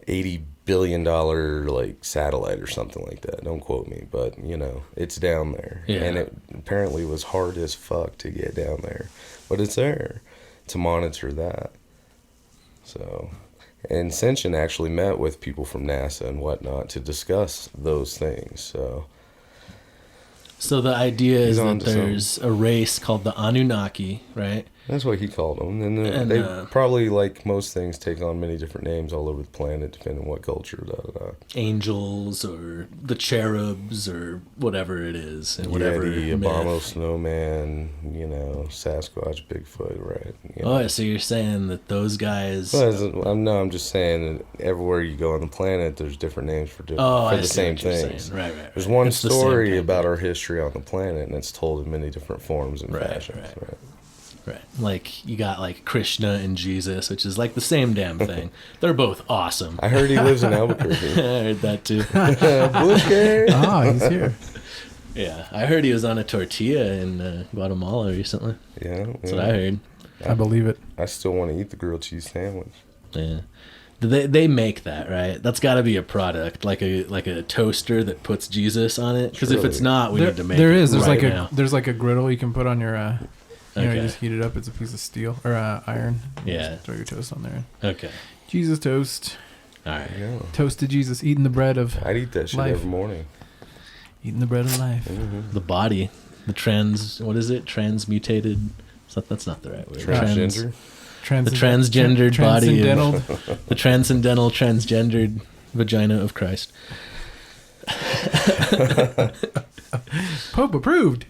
$80 billion like satellite or something like that. Don't quote me, but you know, it's down there. Yeah. And it apparently was hard as fuck to get down there. But it's there to monitor that. So, and Ascension actually met with people from NASA and whatnot to discuss those things. So the idea is that onto there's a race called the Anunnaki, right? That's what he called them. And, And, they probably, like most things, take on many different names all over the planet, depending on what culture. Angels or the cherubs or whatever it is. And whatever Yeti, myth. Obama, Snowman, you know, Sasquatch, Bigfoot, right? You know. Oh, so you're saying that those guys... I'm just saying that everywhere you go on the planet, there's different names for the same things. Right. There's one It's the same story kind about of- our history on the planet, and it's told in many different forms and Right, fashions. right. Right. Like, you got, like, Krishna and Jesus, which is, like, the same damn thing. They're both awesome. I heard he lives in Albuquerque. I heard that, too. Ah, he's here. Yeah. I heard he was on a tortilla in Guatemala recently. Yeah, That's what I heard. I believe it. I still want to eat the grilled cheese sandwich. Yeah. They make that, right? That's got to be a product, like a toaster that puts Jesus on it. Because if it's not, we need to make it. There's right like now. there's like a griddle you can put on your you know, Okay. you just heat it up. It's a piece of steel or iron. You Yeah. just throw your toast on there. Okay. Jesus toast. All right. Yeah. Toasted Jesus, eating the bread of I'd eat that shit Life. every morning. eating the bread of life. The body, what is it? Transmutated. That's not the right word. Transgender. The transgendered body. Transcendental. The transcendental transgendered vagina of Christ. Pope approved.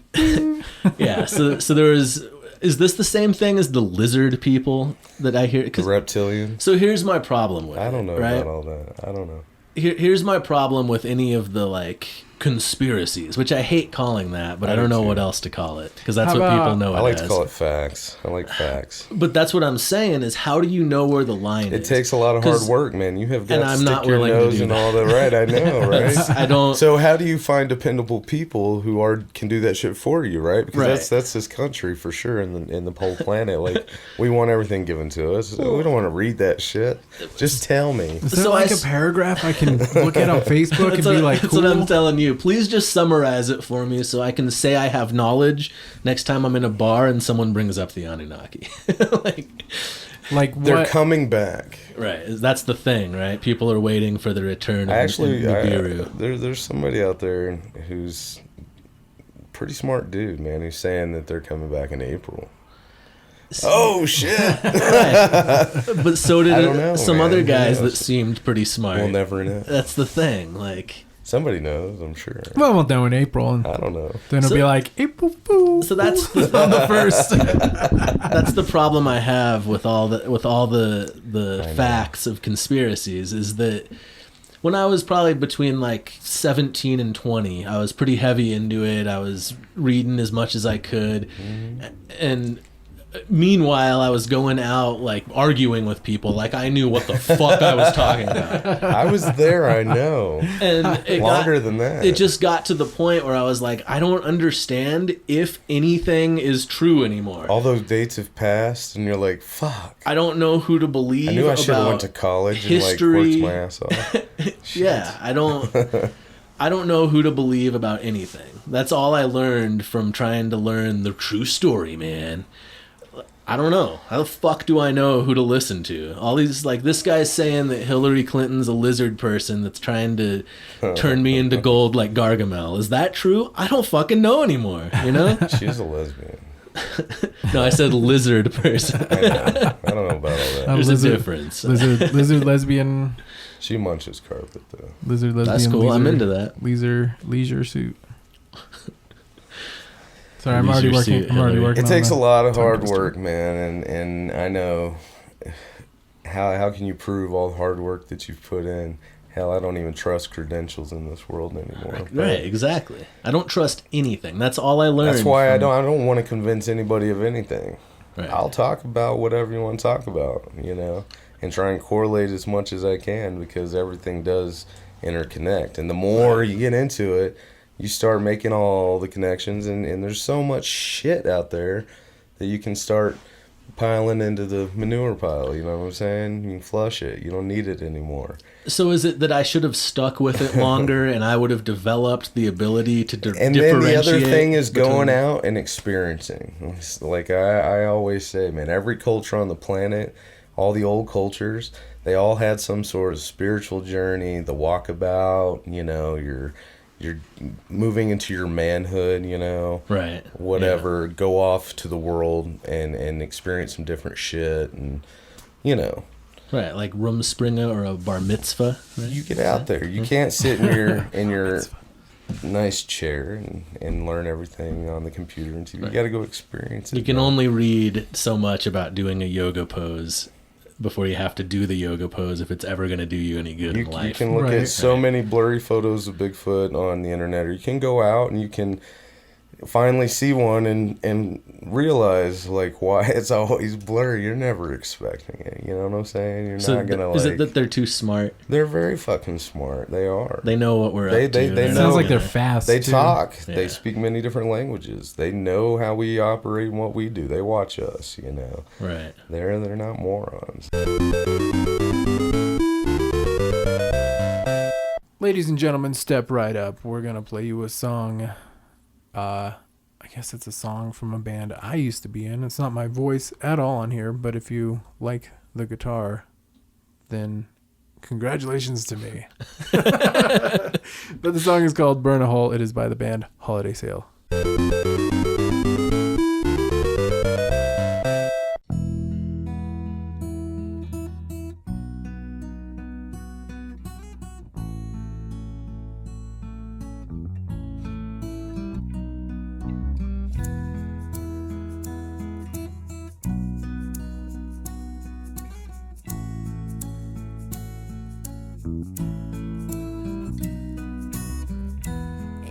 Yeah. So there was. Is this the same thing as the lizard people that I hear? The 'Cause- reptilian. So here's my problem with I don't know it, right? about all that. I don't know. Here's my problem with any of the like conspiracies, which I hate calling that, but I don't know what else to call it because that's How what people about- know it I like as. to call it facts. I like facts. But that's what I'm saying is how do you know where the line It is? takes a lot of hard 'Cause- work, man. You have got and to I'm stick not your willing to nose do and that. all that, right? I know, right? I don't. So how do you find dependable people who can do that shit for you, right? Because Right. that's this country for sure, in the whole planet. Like we want everything given to us. We don't want to read that shit. Just tell me. Is there So like I a paragraph I can look at on Facebook and be like, that's cool? what I'm telling you. Please just summarize it for me so I can say I have knowledge next time I'm in a bar and someone brings up the Anunnaki. Like They're what? coming back. Right. That's the thing, right? People are waiting for the return of Actually, Nibiru. there's somebody out there who's a pretty smart dude, man, who's saying that they're coming back in April. Oh shit! But so I don't did know, some man. other Who guys that knows? seemed pretty smart. We'll never know. That's the thing. Like, Somebody knows, I'm sure. Well, we'll know in April, and I don't know. then it'll So- be like April Fool. so that's on the first. that's the problem I have with all the know. facts of conspiracies is that when I was probably between like 17 and 20, I was pretty heavy into it. I was reading as much as I could, and meanwhile I was going out like arguing with people like I knew what the fuck I was talking about. I was there, I know. And it Longer than that. It just got to the point where I was like, I don't understand if anything is true anymore. All those dates have passed, and you're like, fuck. I don't know who to believe. I knew I should have about went to college history. and like worked my ass off. Yeah, I don't know who to believe about anything. That's all I learned from trying to learn the true story, man. I don't know. How the fuck do I know who to listen to? All these, like, this guy's saying that Hillary Clinton's a lizard person that's trying to turn me into gold like Gargamel. Is that true? I don't fucking know anymore, you know? She's a lesbian. No, I said lizard person. I know. I don't know about all that. There's lizard- a difference. Lizard lesbian. She munches carpet, though. Lizard lesbian. That's cool. Leisure, I'm into that. Leisure suit. Sorry, I'm Leisure already suit, working. I'm already Hillary. working. It on takes a the lot of tongue hard twister. work, man, and I know how can you prove all the hard work that you've put in? Hell, I don't even trust credentials in this world anymore. Right, exactly. I don't trust anything. That's all I learned. That's why I from- don't want to convince anybody of anything. Right. I'll talk about whatever you want to talk about, you know. and try and correlate as much as I can, because everything does interconnect. And the more you get into it, you start making all the connections, and there's so much shit out there that you can start piling into the manure pile, you know what I'm saying? You can flush it. You don't need it anymore. So is it that I should have stuck with it longer and I would have developed the ability to And differentiate? then the other thing is going out and experiencing. Like I always say, man, every culture on the planet, all the old cultures, they all had some sort of spiritual journey, the walkabout, you know, you're moving into your manhood, you know, right? Whatever, go off to the world and experience some different shit, and you know, right, like Rumspringa or a bar mitzvah. Right? You get out there. You can't sit in your nice chair and learn everything on the computer and TV. You got to go experience it. You can only read so much about doing a yoga pose before you have to do the yoga pose if it's ever going to do you any good in life. You can look at so many blurry photos of Bigfoot on the internet, or you can go out and you can finally see one and realize like why it's always blurry. You're never expecting it. You know what I'm saying? You're not gonna Is it that they're too smart? They're very fucking smart. They are. They know what we're up to. They sounds like they're fast. They too. talk. Yeah. They speak many different languages. They know how we operate and what we do. They watch us. You know. Right. They're not morons. Ladies and gentlemen, step right up. We're gonna play you a song. I guess it's a song from a band I used to be in. It's not my voice at all on here, but if you like the guitar, then congratulations to me. But the song is called Burn a Hole. It is by the band Holiday Sale.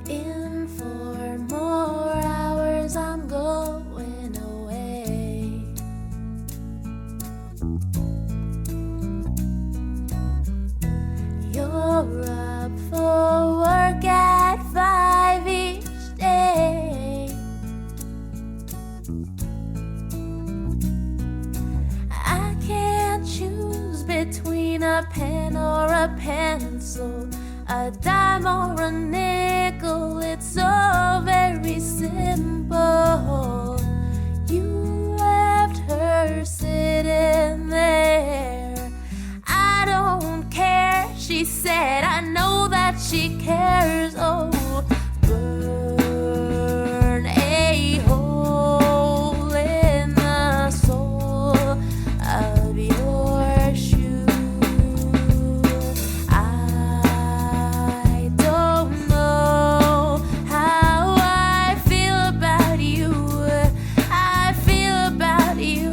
In 4 more hours I'm going away. You're up for work at 5 each day. I can't choose between a pen or a pencil, a dime or a nickel. It's so very simple. You left her sitting there. I don't care, she said. I know that she cares. Oh, burn a hole in the sole of your shoe. I don't know how I feel about you. I feel about you.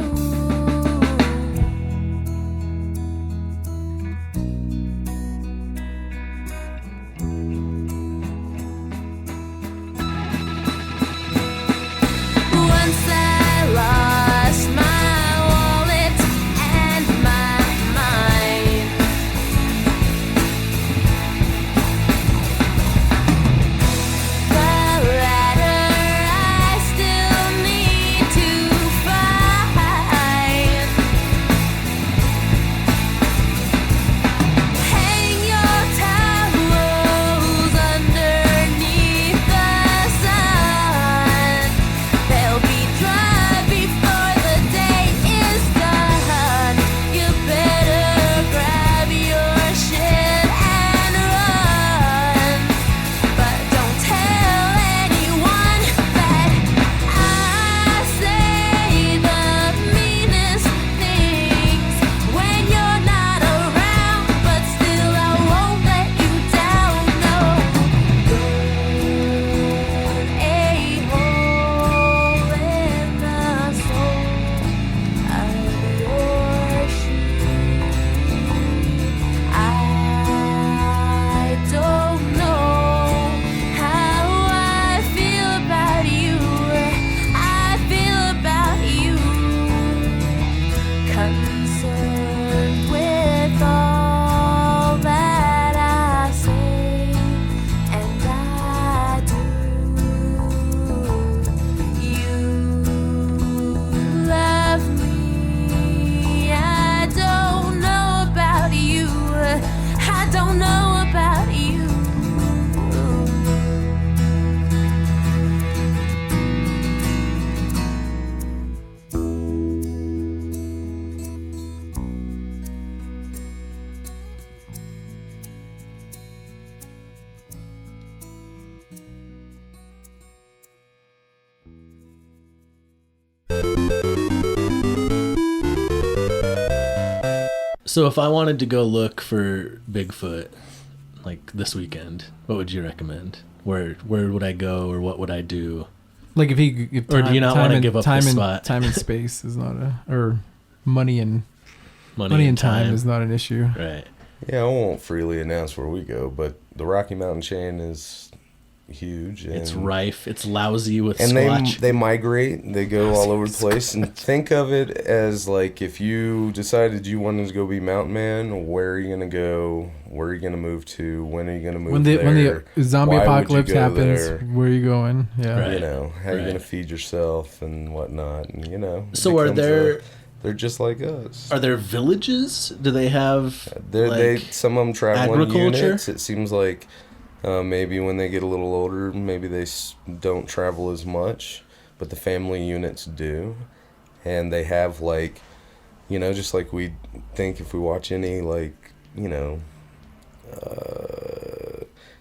So if I wanted to go look for Bigfoot, like this weekend, what would you recommend? Where would I go, or what would I do? Like if Or do you not wanna give up the time spot? Time and space is not or money and time is not an issue. Right. Yeah, I won't freely announce where we go, but the Rocky Mountain chain is huge. And, It's rife. It's lousy with and Squatch. they migrate. They go all over the place. And think of it as like if you decided you wanted to go be mountain man, where are you gonna go? Where are you gonna move to? When are you gonna move there? When the zombie Why would you apocalypse go happens, there? where are you going? Yeah. Right. You know, how are you Right. gonna feed yourself and whatnot, and you know. it So are becomes there they're just like us. are there villages? Do they have They like, some of them travel in agriculture? units. It seems like maybe when they get a little older, maybe they don't travel as much, but the family units do, and they have like, you know, just like we think if we watch any like, you know,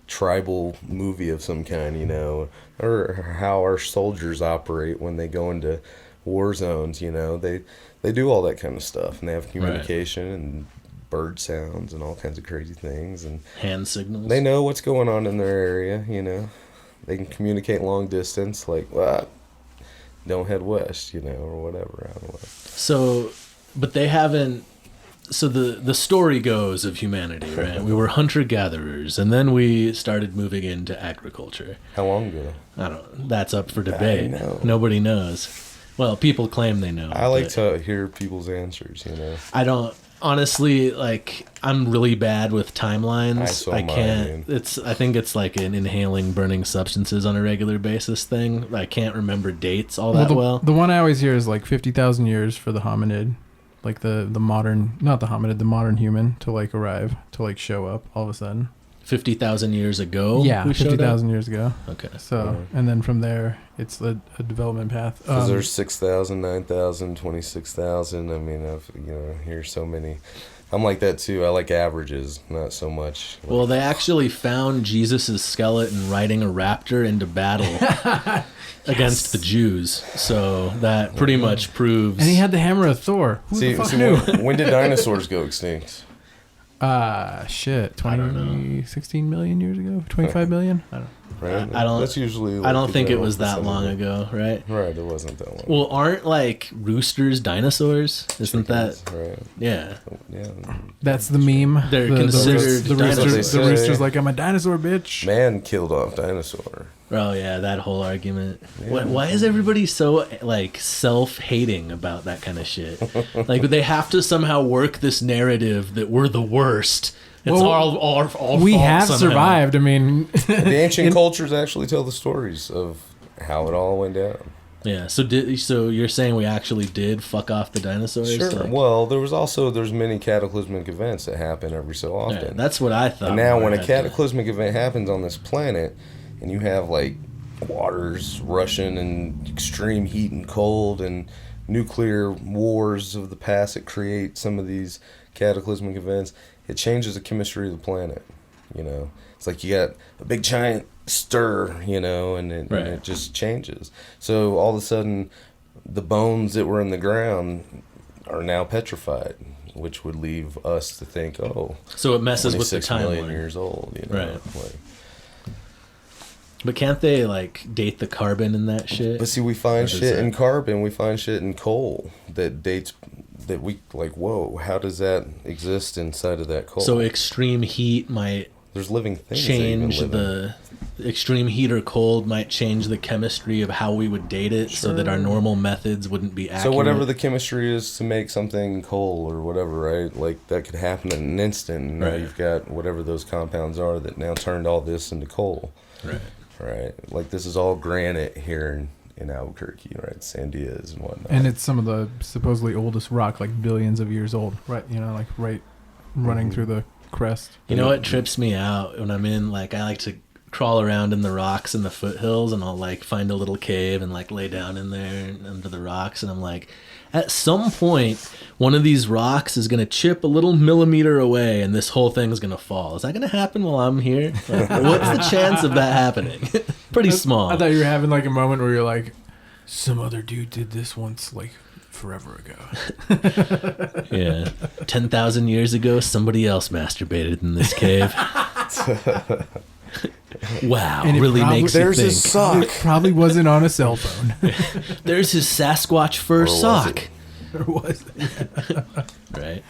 tribal movie of some kind, you know, or how our soldiers operate when they go into war zones, you know, they do all that kind of stuff, and they have communication and bird sounds and all kinds of crazy things, and hand signals? they know what's going on in their area, you know. They can communicate long distance, like, well, don't head west, you know, or whatever. I don't know. So, but they haven't. So the story goes of humanity, right? We were hunter-gatherers, and then we started moving into agriculture. How long ago? I don't. That's up for debate. know. Nobody knows. Well, people claim they know. I like but to hear people's answers, you know. I don't. Honestly, like, I'm really bad with timelines. So I am I, can't. man. I think it's like an inhaling burning substances on a regular basis thing. I can't remember dates all that well. The one I always hear is like 50,000 years for the hominid, like the modern, not the hominid, the modern human to like arrive, to like show up all of a sudden. 50,000 years ago. Yeah, we showed up? 50,000 years ago. Okay. So, and then from there, it's a development path. Because there's 6,000, 9,000, 26,000. I mean, here's so many. I'm like that too. I like averages, not so much. Well, they actually found Jesus' skeleton riding a raptor into battle against the Jews. So that pretty much proves. And he had the hammer of Thor. Who the fuck knew? When did dinosaurs go extinct? Shit. I don't know. 16 million years ago? 25 million? I don't know. Right? I don't. That's usually. I don't like think it about was that long ago, right? Right, it wasn't that long. Well, aren't like roosters dinosaurs? Isn't that? Right. Yeah. Yeah. That's the meme. They're the considered the dinosaurs. rooster's, the rooster's like, I'm a dinosaur, bitch. Man killed off dinosaur. Oh yeah, that whole argument. Yeah. Why is everybody so like self-hating about that kind of shit? Like they have to somehow work this narrative that we're the worst. It's Well, all we fault have somehow. survived. I mean, The ancient cultures actually tell the stories of how it all went down. Yeah. So you're saying we actually did fuck off the dinosaurs? Sure. Like, Well, there's many cataclysmic events that happen every so often. yeah, that's what I thought. And now when a I had cataclysmic event happens on this planet, and you have like waters rushing and extreme heat and cold and nuclear wars of the past that create some of these cataclysmic events, it changes the chemistry of the planet. You know, it's like you got a big giant stir, you know, and it just changes. So all of a sudden, the bones that were in the ground are now petrified, which would leave us to think, oh, so it messes with the 26 million timeline. years old, you know. Right. Like, But can't they like date the carbon in that shit? but see, we find Or does shit that- in carbon, we find shit in coal that dates, that we like, whoa, how does that exist inside of that coal? So extreme heat might There's living things that even change live in. the extreme heat or cold might change the chemistry of how we would date it, so that our normal methods wouldn't be accurate. So whatever the chemistry is to make something coal or whatever, right? Like that could happen in an instant. And now Right. you've got whatever those compounds are that now turned all this into coal. Right. Right. Like this is all granite here in Albuquerque, right? San Diaz and whatnot. and it's some of the supposedly oldest rock, like billions of years old, right? You know, like running through the crest. You know what trips me out when I'm in, like, I like to crawl around in the rocks in the foothills, and I'll like find a little cave and like lay down in there under the rocks, and I'm like, at some point one of these rocks is going to chip a little millimeter away and this whole thing's going to fall. Is that going to happen while I'm here? Like, what's the chance of that happening? Pretty small. I thought you were having like a moment where you're like, some other dude did this once, like forever ago. Yeah. 10,000 years ago, somebody else masturbated in this cave. Wow, And it really probably- makes you There's think. his sock. It probably wasn't on a cell phone. There's his Sasquatch fur was sock. Or was it? Right.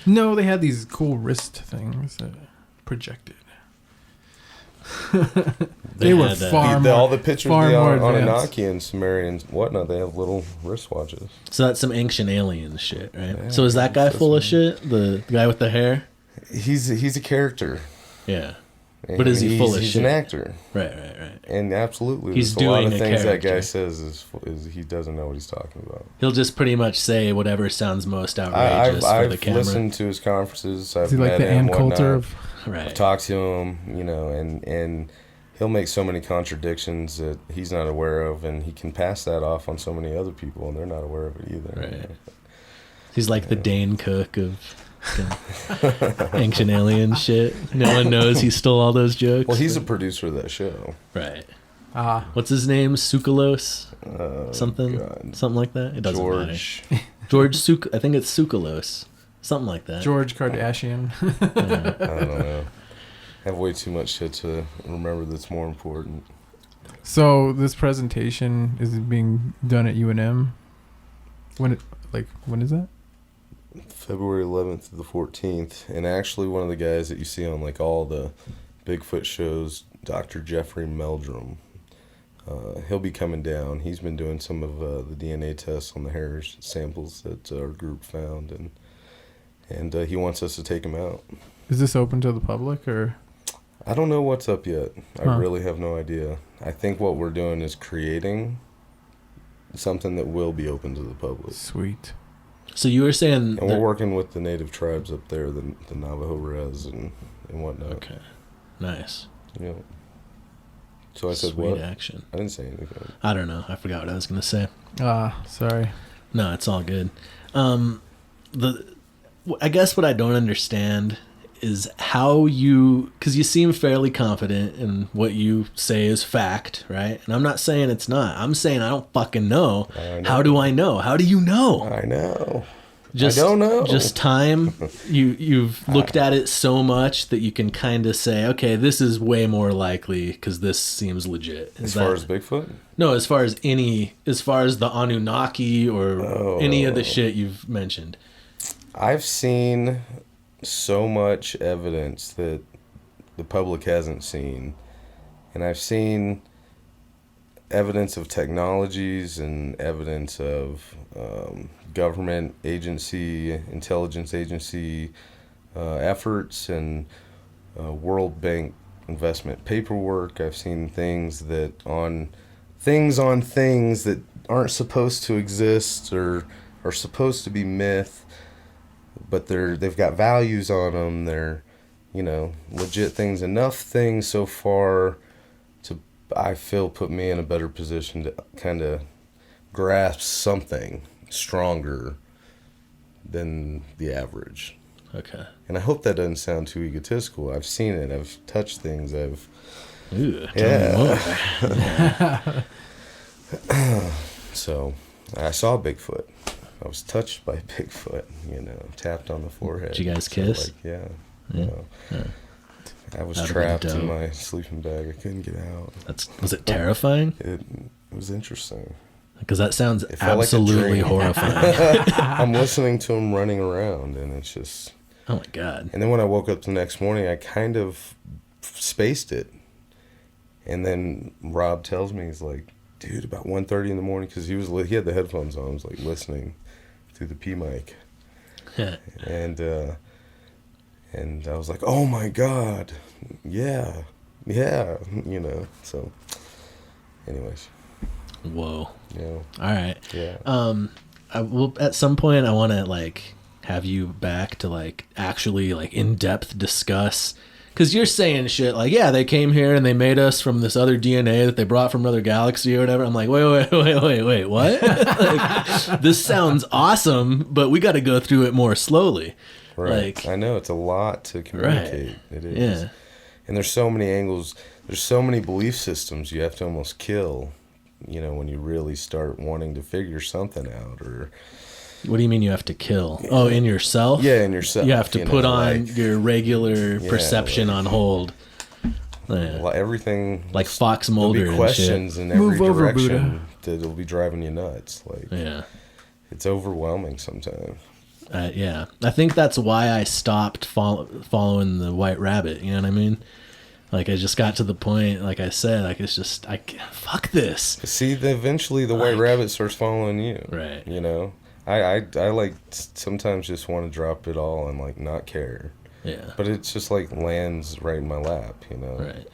No, they had these cool wrist things that projected. They were had, far all more. the pictures far of the more advanced. Anunnaki and Sumerians and whatnot, they have little wristwatches. So that's some ancient alien shit, right? Yeah, So is that guy so full of some- shit? The guy with the hair? He's a character. Yeah. But is he He's- full of he's shit? an actor. Right, right, right. And absolutely, He's there's a lot doing of a things that character. guy says is he doesn't know what he's talking about. He'll just pretty much say whatever sounds most outrageous for the I've camera. listened to his conferences. I've Is he like met the him, Ann Coulter whatnot. of? Right. I've talked to him, and he'll make so many contradictions that he's not aware of, and he can pass that off on so many other people, and they're not aware of it either. Right. He's like the Dane Cook of the ancient alien shit. No one knows he stole all those jokes. Well, he's a producer of that show. right. Ah, What's his name? Sukalos? Oh, Something? God. Something like that? It doesn't matter. George. George I think it's Sukalos. Something like that. George Kardashian. I don't know. I have way too much shit to remember that's more important. So this presentation is being done at UNM. When is that? February 11th to the 14th, and actually one of the guys that you see on like all the Bigfoot shows, Dr. Jeffrey Meldrum, he'll be coming down. He's been doing some of the DNA tests on the hair samples that our group found, and he wants us to take him out. Is this open to the public or? I don't know what's up yet. I Huh. really have no idea. I think what we're doing is creating something that will be open to the public. Sweet. So you were saying... And we're that- working with the native tribes up there, the Navajo Res and whatnot. Okay. Nice. You know. So I said, Sweet what? action. I didn't say anything. I don't know. I forgot what I was going to say. Sorry. No, it's all good. I guess what I don't understand is how because you seem fairly confident in what you say is fact, right? And I'm not saying it's not. I'm saying I don't fucking know. I know. How do I know? How do you know? I know. Just, I don't know. Just time. You've looked at it so much that you can kind of say, okay, this is way more likely because this seems legit. As far as Bigfoot? No, as far as the Anunnaki or any of the shit you've mentioned. I've seen so much evidence that the public hasn't seen. And I've seen evidence of technologies and evidence of government agency, intelligence agency efforts, and World Bank investment paperwork. I've seen things on things that aren't supposed to exist or are supposed to be myth, but they've got values on them. They're, legit things. Enough things so far to, I feel, put me in a better position to kind of grasp something stronger than the average. Okay. And I hope that doesn't sound too egotistical. I've seen it. I've touched things. Ooh, tell me more. So I saw Bigfoot. I was touched by Bigfoot, tapped on the forehead. Did you guys So, kiss? Yeah. Yeah. I was That'd have been trapped in dope. my sleeping bag. I couldn't get out. Was it terrifying? It was interesting. Because that sounds It felt like a absolutely dream. horrifying. I'm listening to him running around, and it's just... Oh my God. And then when I woke up the next morning, I kind of spaced it. And then Rob tells me, he's like, dude, about 1:30 in the morning, because he had the headphones on. I was like listening through the P mic. And I was like, oh my God, yeah, so anyways. Whoa. All right. Yeah. I will, at some point I want to have you back to actually in depth discuss, because you're saying shit yeah, they came here and they made us from this other DNA that they brought from another galaxy or whatever. I'm like, wait, what? This sounds awesome, but we got to go through it more slowly. Right. I know it's a lot to communicate. Right. It is. Yeah. And there's so many angles. There's so many belief systems you have to almost kill, when you really start wanting to figure something out, or What do you mean you have to kill? Oh, in yourself? Yeah, in yourself. You have to put on like, your regular perception on hold. Yeah. Everything. Like Fox Mulder there'll be questions in every Move over, direction that'll be driving you nuts. Like, Yeah. it's overwhelming sometimes. Yeah. I think that's why I stopped following the White Rabbit. You know what I mean? Like, I just got to the point, like I said, like, it's just, fuck this. See, eventually the White Rabbit starts following you. Right. You know? I like sometimes just want to drop it all and like not care. Yeah. But it's just like lands right in my lap, you know? Right.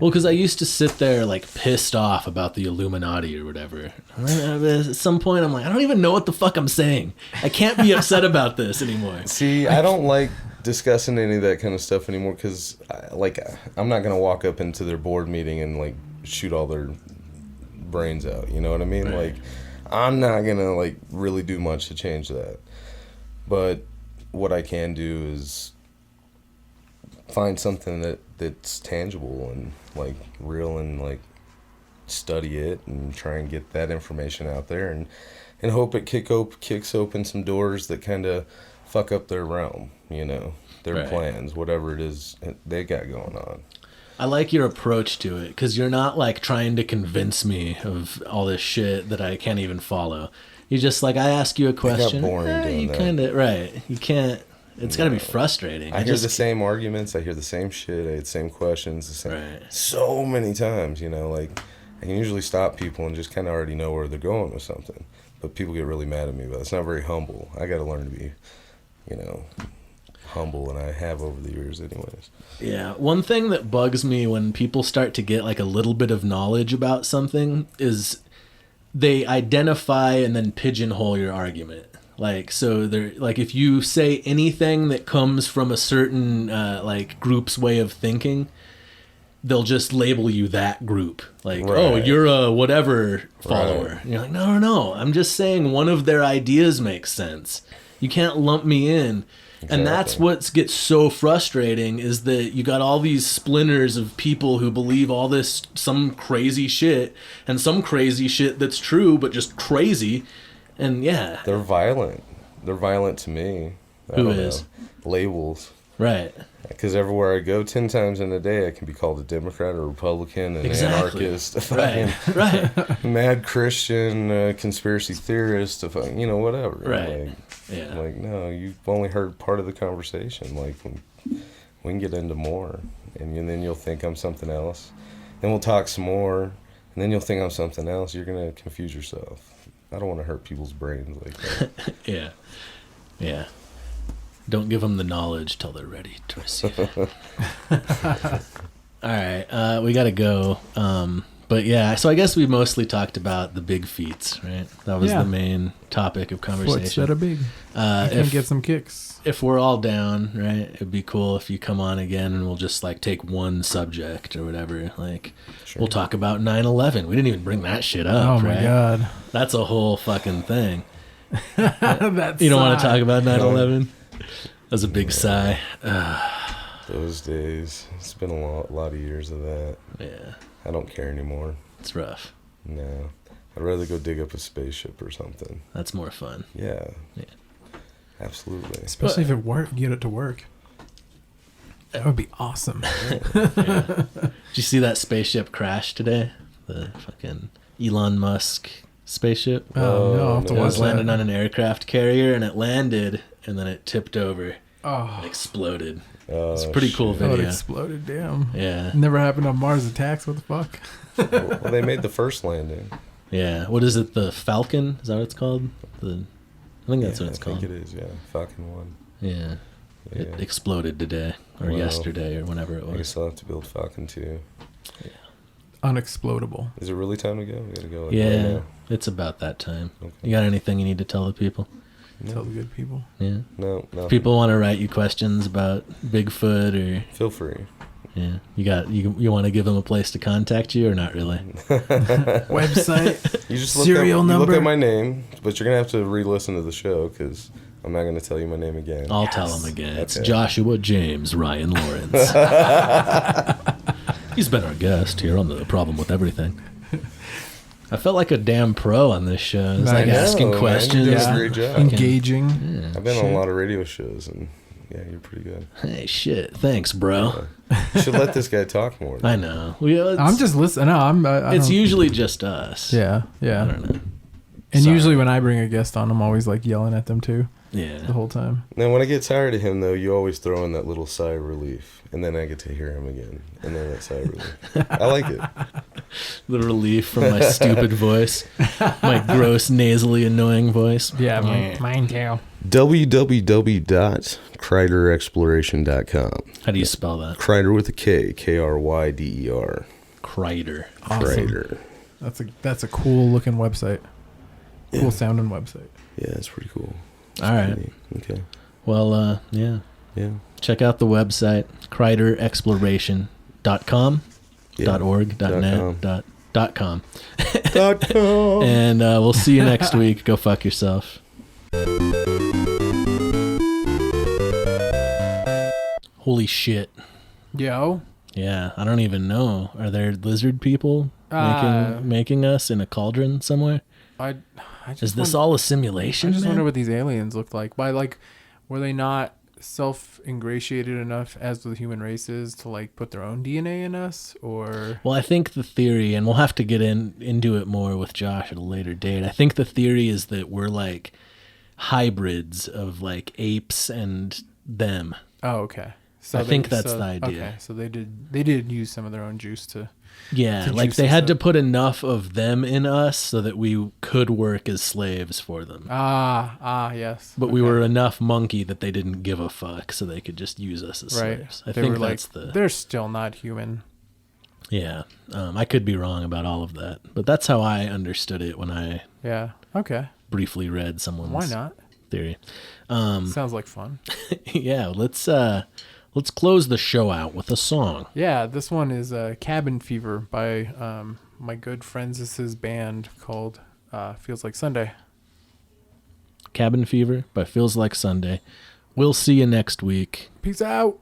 Well, because I used to sit there like pissed off about the Illuminati or whatever. And then, at some point, I'm like, I don't even know what the fuck I'm saying. I can't be upset about this anymore. See, I don't like discussing any of that kind of stuff anymore because, I'm not gonna walk up into their board meeting and like shoot all their brains out. You know what I mean? Right. Like, I'm not gonna like really do much to change that. But what I can do is find something that's tangible and like real and like study it and try and get that information out there and hope it kicks open some doors that kind of fuck up their realm, you know, their Right. plans, whatever it is they got going on. I like your approach to it because you're not like trying to convince me of all this shit that I can't even follow. You just like, I ask you a question. boring doing you that. kind of, right. You can't, it's got to be frustrating. I hear the same arguments, I hear the same shit, I hear the same questions, the same Right. so many times, you know, like I can usually stop people and just kind of already know where they're going with something. But people get really mad at me, but it's not very humble. I got to learn to be, you know, humble, and I have over the years anyways. Yeah. One thing that bugs me when people start to get like a little bit of knowledge about something is they identify and then pigeonhole your argument. Like, so they're like, if you say anything that comes from a certain like group's way of thinking, they'll just label you that group. Like, Right. oh, you're a whatever follower. Right. And you're like, no. I'm just saying one of their ideas makes sense. You can't lump me in. And that's Exactly. what gets so frustrating is that you got all these splinters of people who believe all this, some crazy shit, and some crazy shit that's true, but just crazy. And yeah. They're violent. They're violent to me. I Who don't is? know. Labels. Right. Because everywhere I go, 10 times in a day, I can be called a Democrat or Republican, an Exactly. anarchist, a Right. fucking Right. mad Christian, conspiracy theorist, a fucking, you know, whatever. Right. Like, Yeah. like, no, you've only heard part of the conversation. Like, we can get into more, and then you'll think I'm something else. Then we'll talk some more, and then you'll think I'm something else. You're going to confuse yourself. I don't want to hurt people's brains like that. Yeah. Yeah. Don't give them the knowledge till they're ready to receive it. All right. We got to go. But yeah, so I guess we mostly talked about the big feats, right? That was Yeah. the main topic of What's conversation. that a big? I can get some kicks. If we're all down, right, it'd be cool if you come on again and we'll just like take one subject or whatever. Like, we'll talk about 9/11. We didn't even bring that shit up, Oh my right? god. That's a whole fucking thing. That's You don't want to talk about 9/11? That was a big sigh. Those days. It's been a lot of years of that. Yeah, I don't care anymore. it's rough. No. I'd rather go dig up a spaceship or something. That's more fun. Yeah. Yeah. Absolutely. Especially if it get it to work. That would be awesome. Did you see that spaceship crash today? The fucking Elon Musk spaceship? Oh, no, I'll have to no. It was watch landing that. on an aircraft carrier and it landed and then it tipped over Oh, and exploded. Oh, It's a pretty cool shit. oh, it video. exploded. Damn. Yeah. Never happened on Mars Attacks. What the fuck? Well, they made the first landing. Yeah. What is it? The Falcon? Is that what it's called? I think that's what it's called. I think it is, yeah. Falcon 1. Yeah. Yeah. It exploded today or Well, yesterday or whenever it I was. guess I'll have to build Falcon 2. Unexplodable. Is it really time to go? We gotta go. Like, Yeah. right now. It's about that time. Okay. You got anything you need to tell the people? Tell the good people. Yeah. No. If people want to write you questions about Bigfoot or Feel free. yeah, you want to give them a place to contact you or not really? Website. You just Serial look number? at my name, but you're gonna have to re-listen to the show because I'm not gonna tell you my name again. I'll tell them again. It's Okay. Joshua James Ryan Lawrence. He's been our guest here on The Problem with Everything. I felt like a damn pro on this show. I was like Nice. asking man, questions. you're doing a great job. Engaging. Yeah. I've been on a lot of radio shows, and yeah, you're pretty good. Hey, shit. Thanks, bro. You should let this guy talk more. I know. I'm just listening. No, It's don't- usually just us. Yeah, I yeah. don't know. And Sorry. usually when I bring a guest on, I'm always like yelling at them too the Yeah. whole time. Now, when I get tired of him, though, you always throw in that little sigh of relief, and then I get to hear him again, and then that sigh of relief. I like it. The relief from my stupid voice. My gross, nasally, annoying voice. Yeah, mine too. www.kreiderexploration.com. How do you spell that? Kreider with a K, Kryder. Kreider. Awesome. Kreider. That's a cool looking website. Yeah. Cool sounding website. Yeah, it's pretty cool. All right. Okay. Well, yeah. Yeah. Check out the website, kreiderexploration.com, Yeah. .org, .net, .com. .com. And we'll see you next week. Go fuck yourself. Holy shit. Yo. Yeah, I don't even know. Are there lizard people making us in a cauldron somewhere? I just Is this wonder- all a simulation? I just man? wonder what these aliens looked like. Were they not self-ingratiated enough as the human race is to like put their own DNA in us, or? Well, I think the theory, and we'll have to get into it more with Josh at a later date. I think the theory is that we're like hybrids of like apes and them. Oh, okay. So I think that's the idea. Okay, so they did use some of their own juice to. Yeah, to like juice they us had up. to put enough of them in us so that we could work as slaves for them. Yes. But we Okay. were enough monkey that they didn't give a fuck, so they could just use us as right. slaves. I They think were that's like, they're still not human. Yeah. I could be wrong about all of that, but that's how I understood it when I Yeah. Okay. briefly read someone's Why not? theory. Sounds like fun. Yeah, let's close the show out with a song. Yeah, this one is Cabin Fever by my good friends. This is band called Feels Like Sunday. Cabin Fever by Feels Like Sunday. We'll see you next week. Peace out.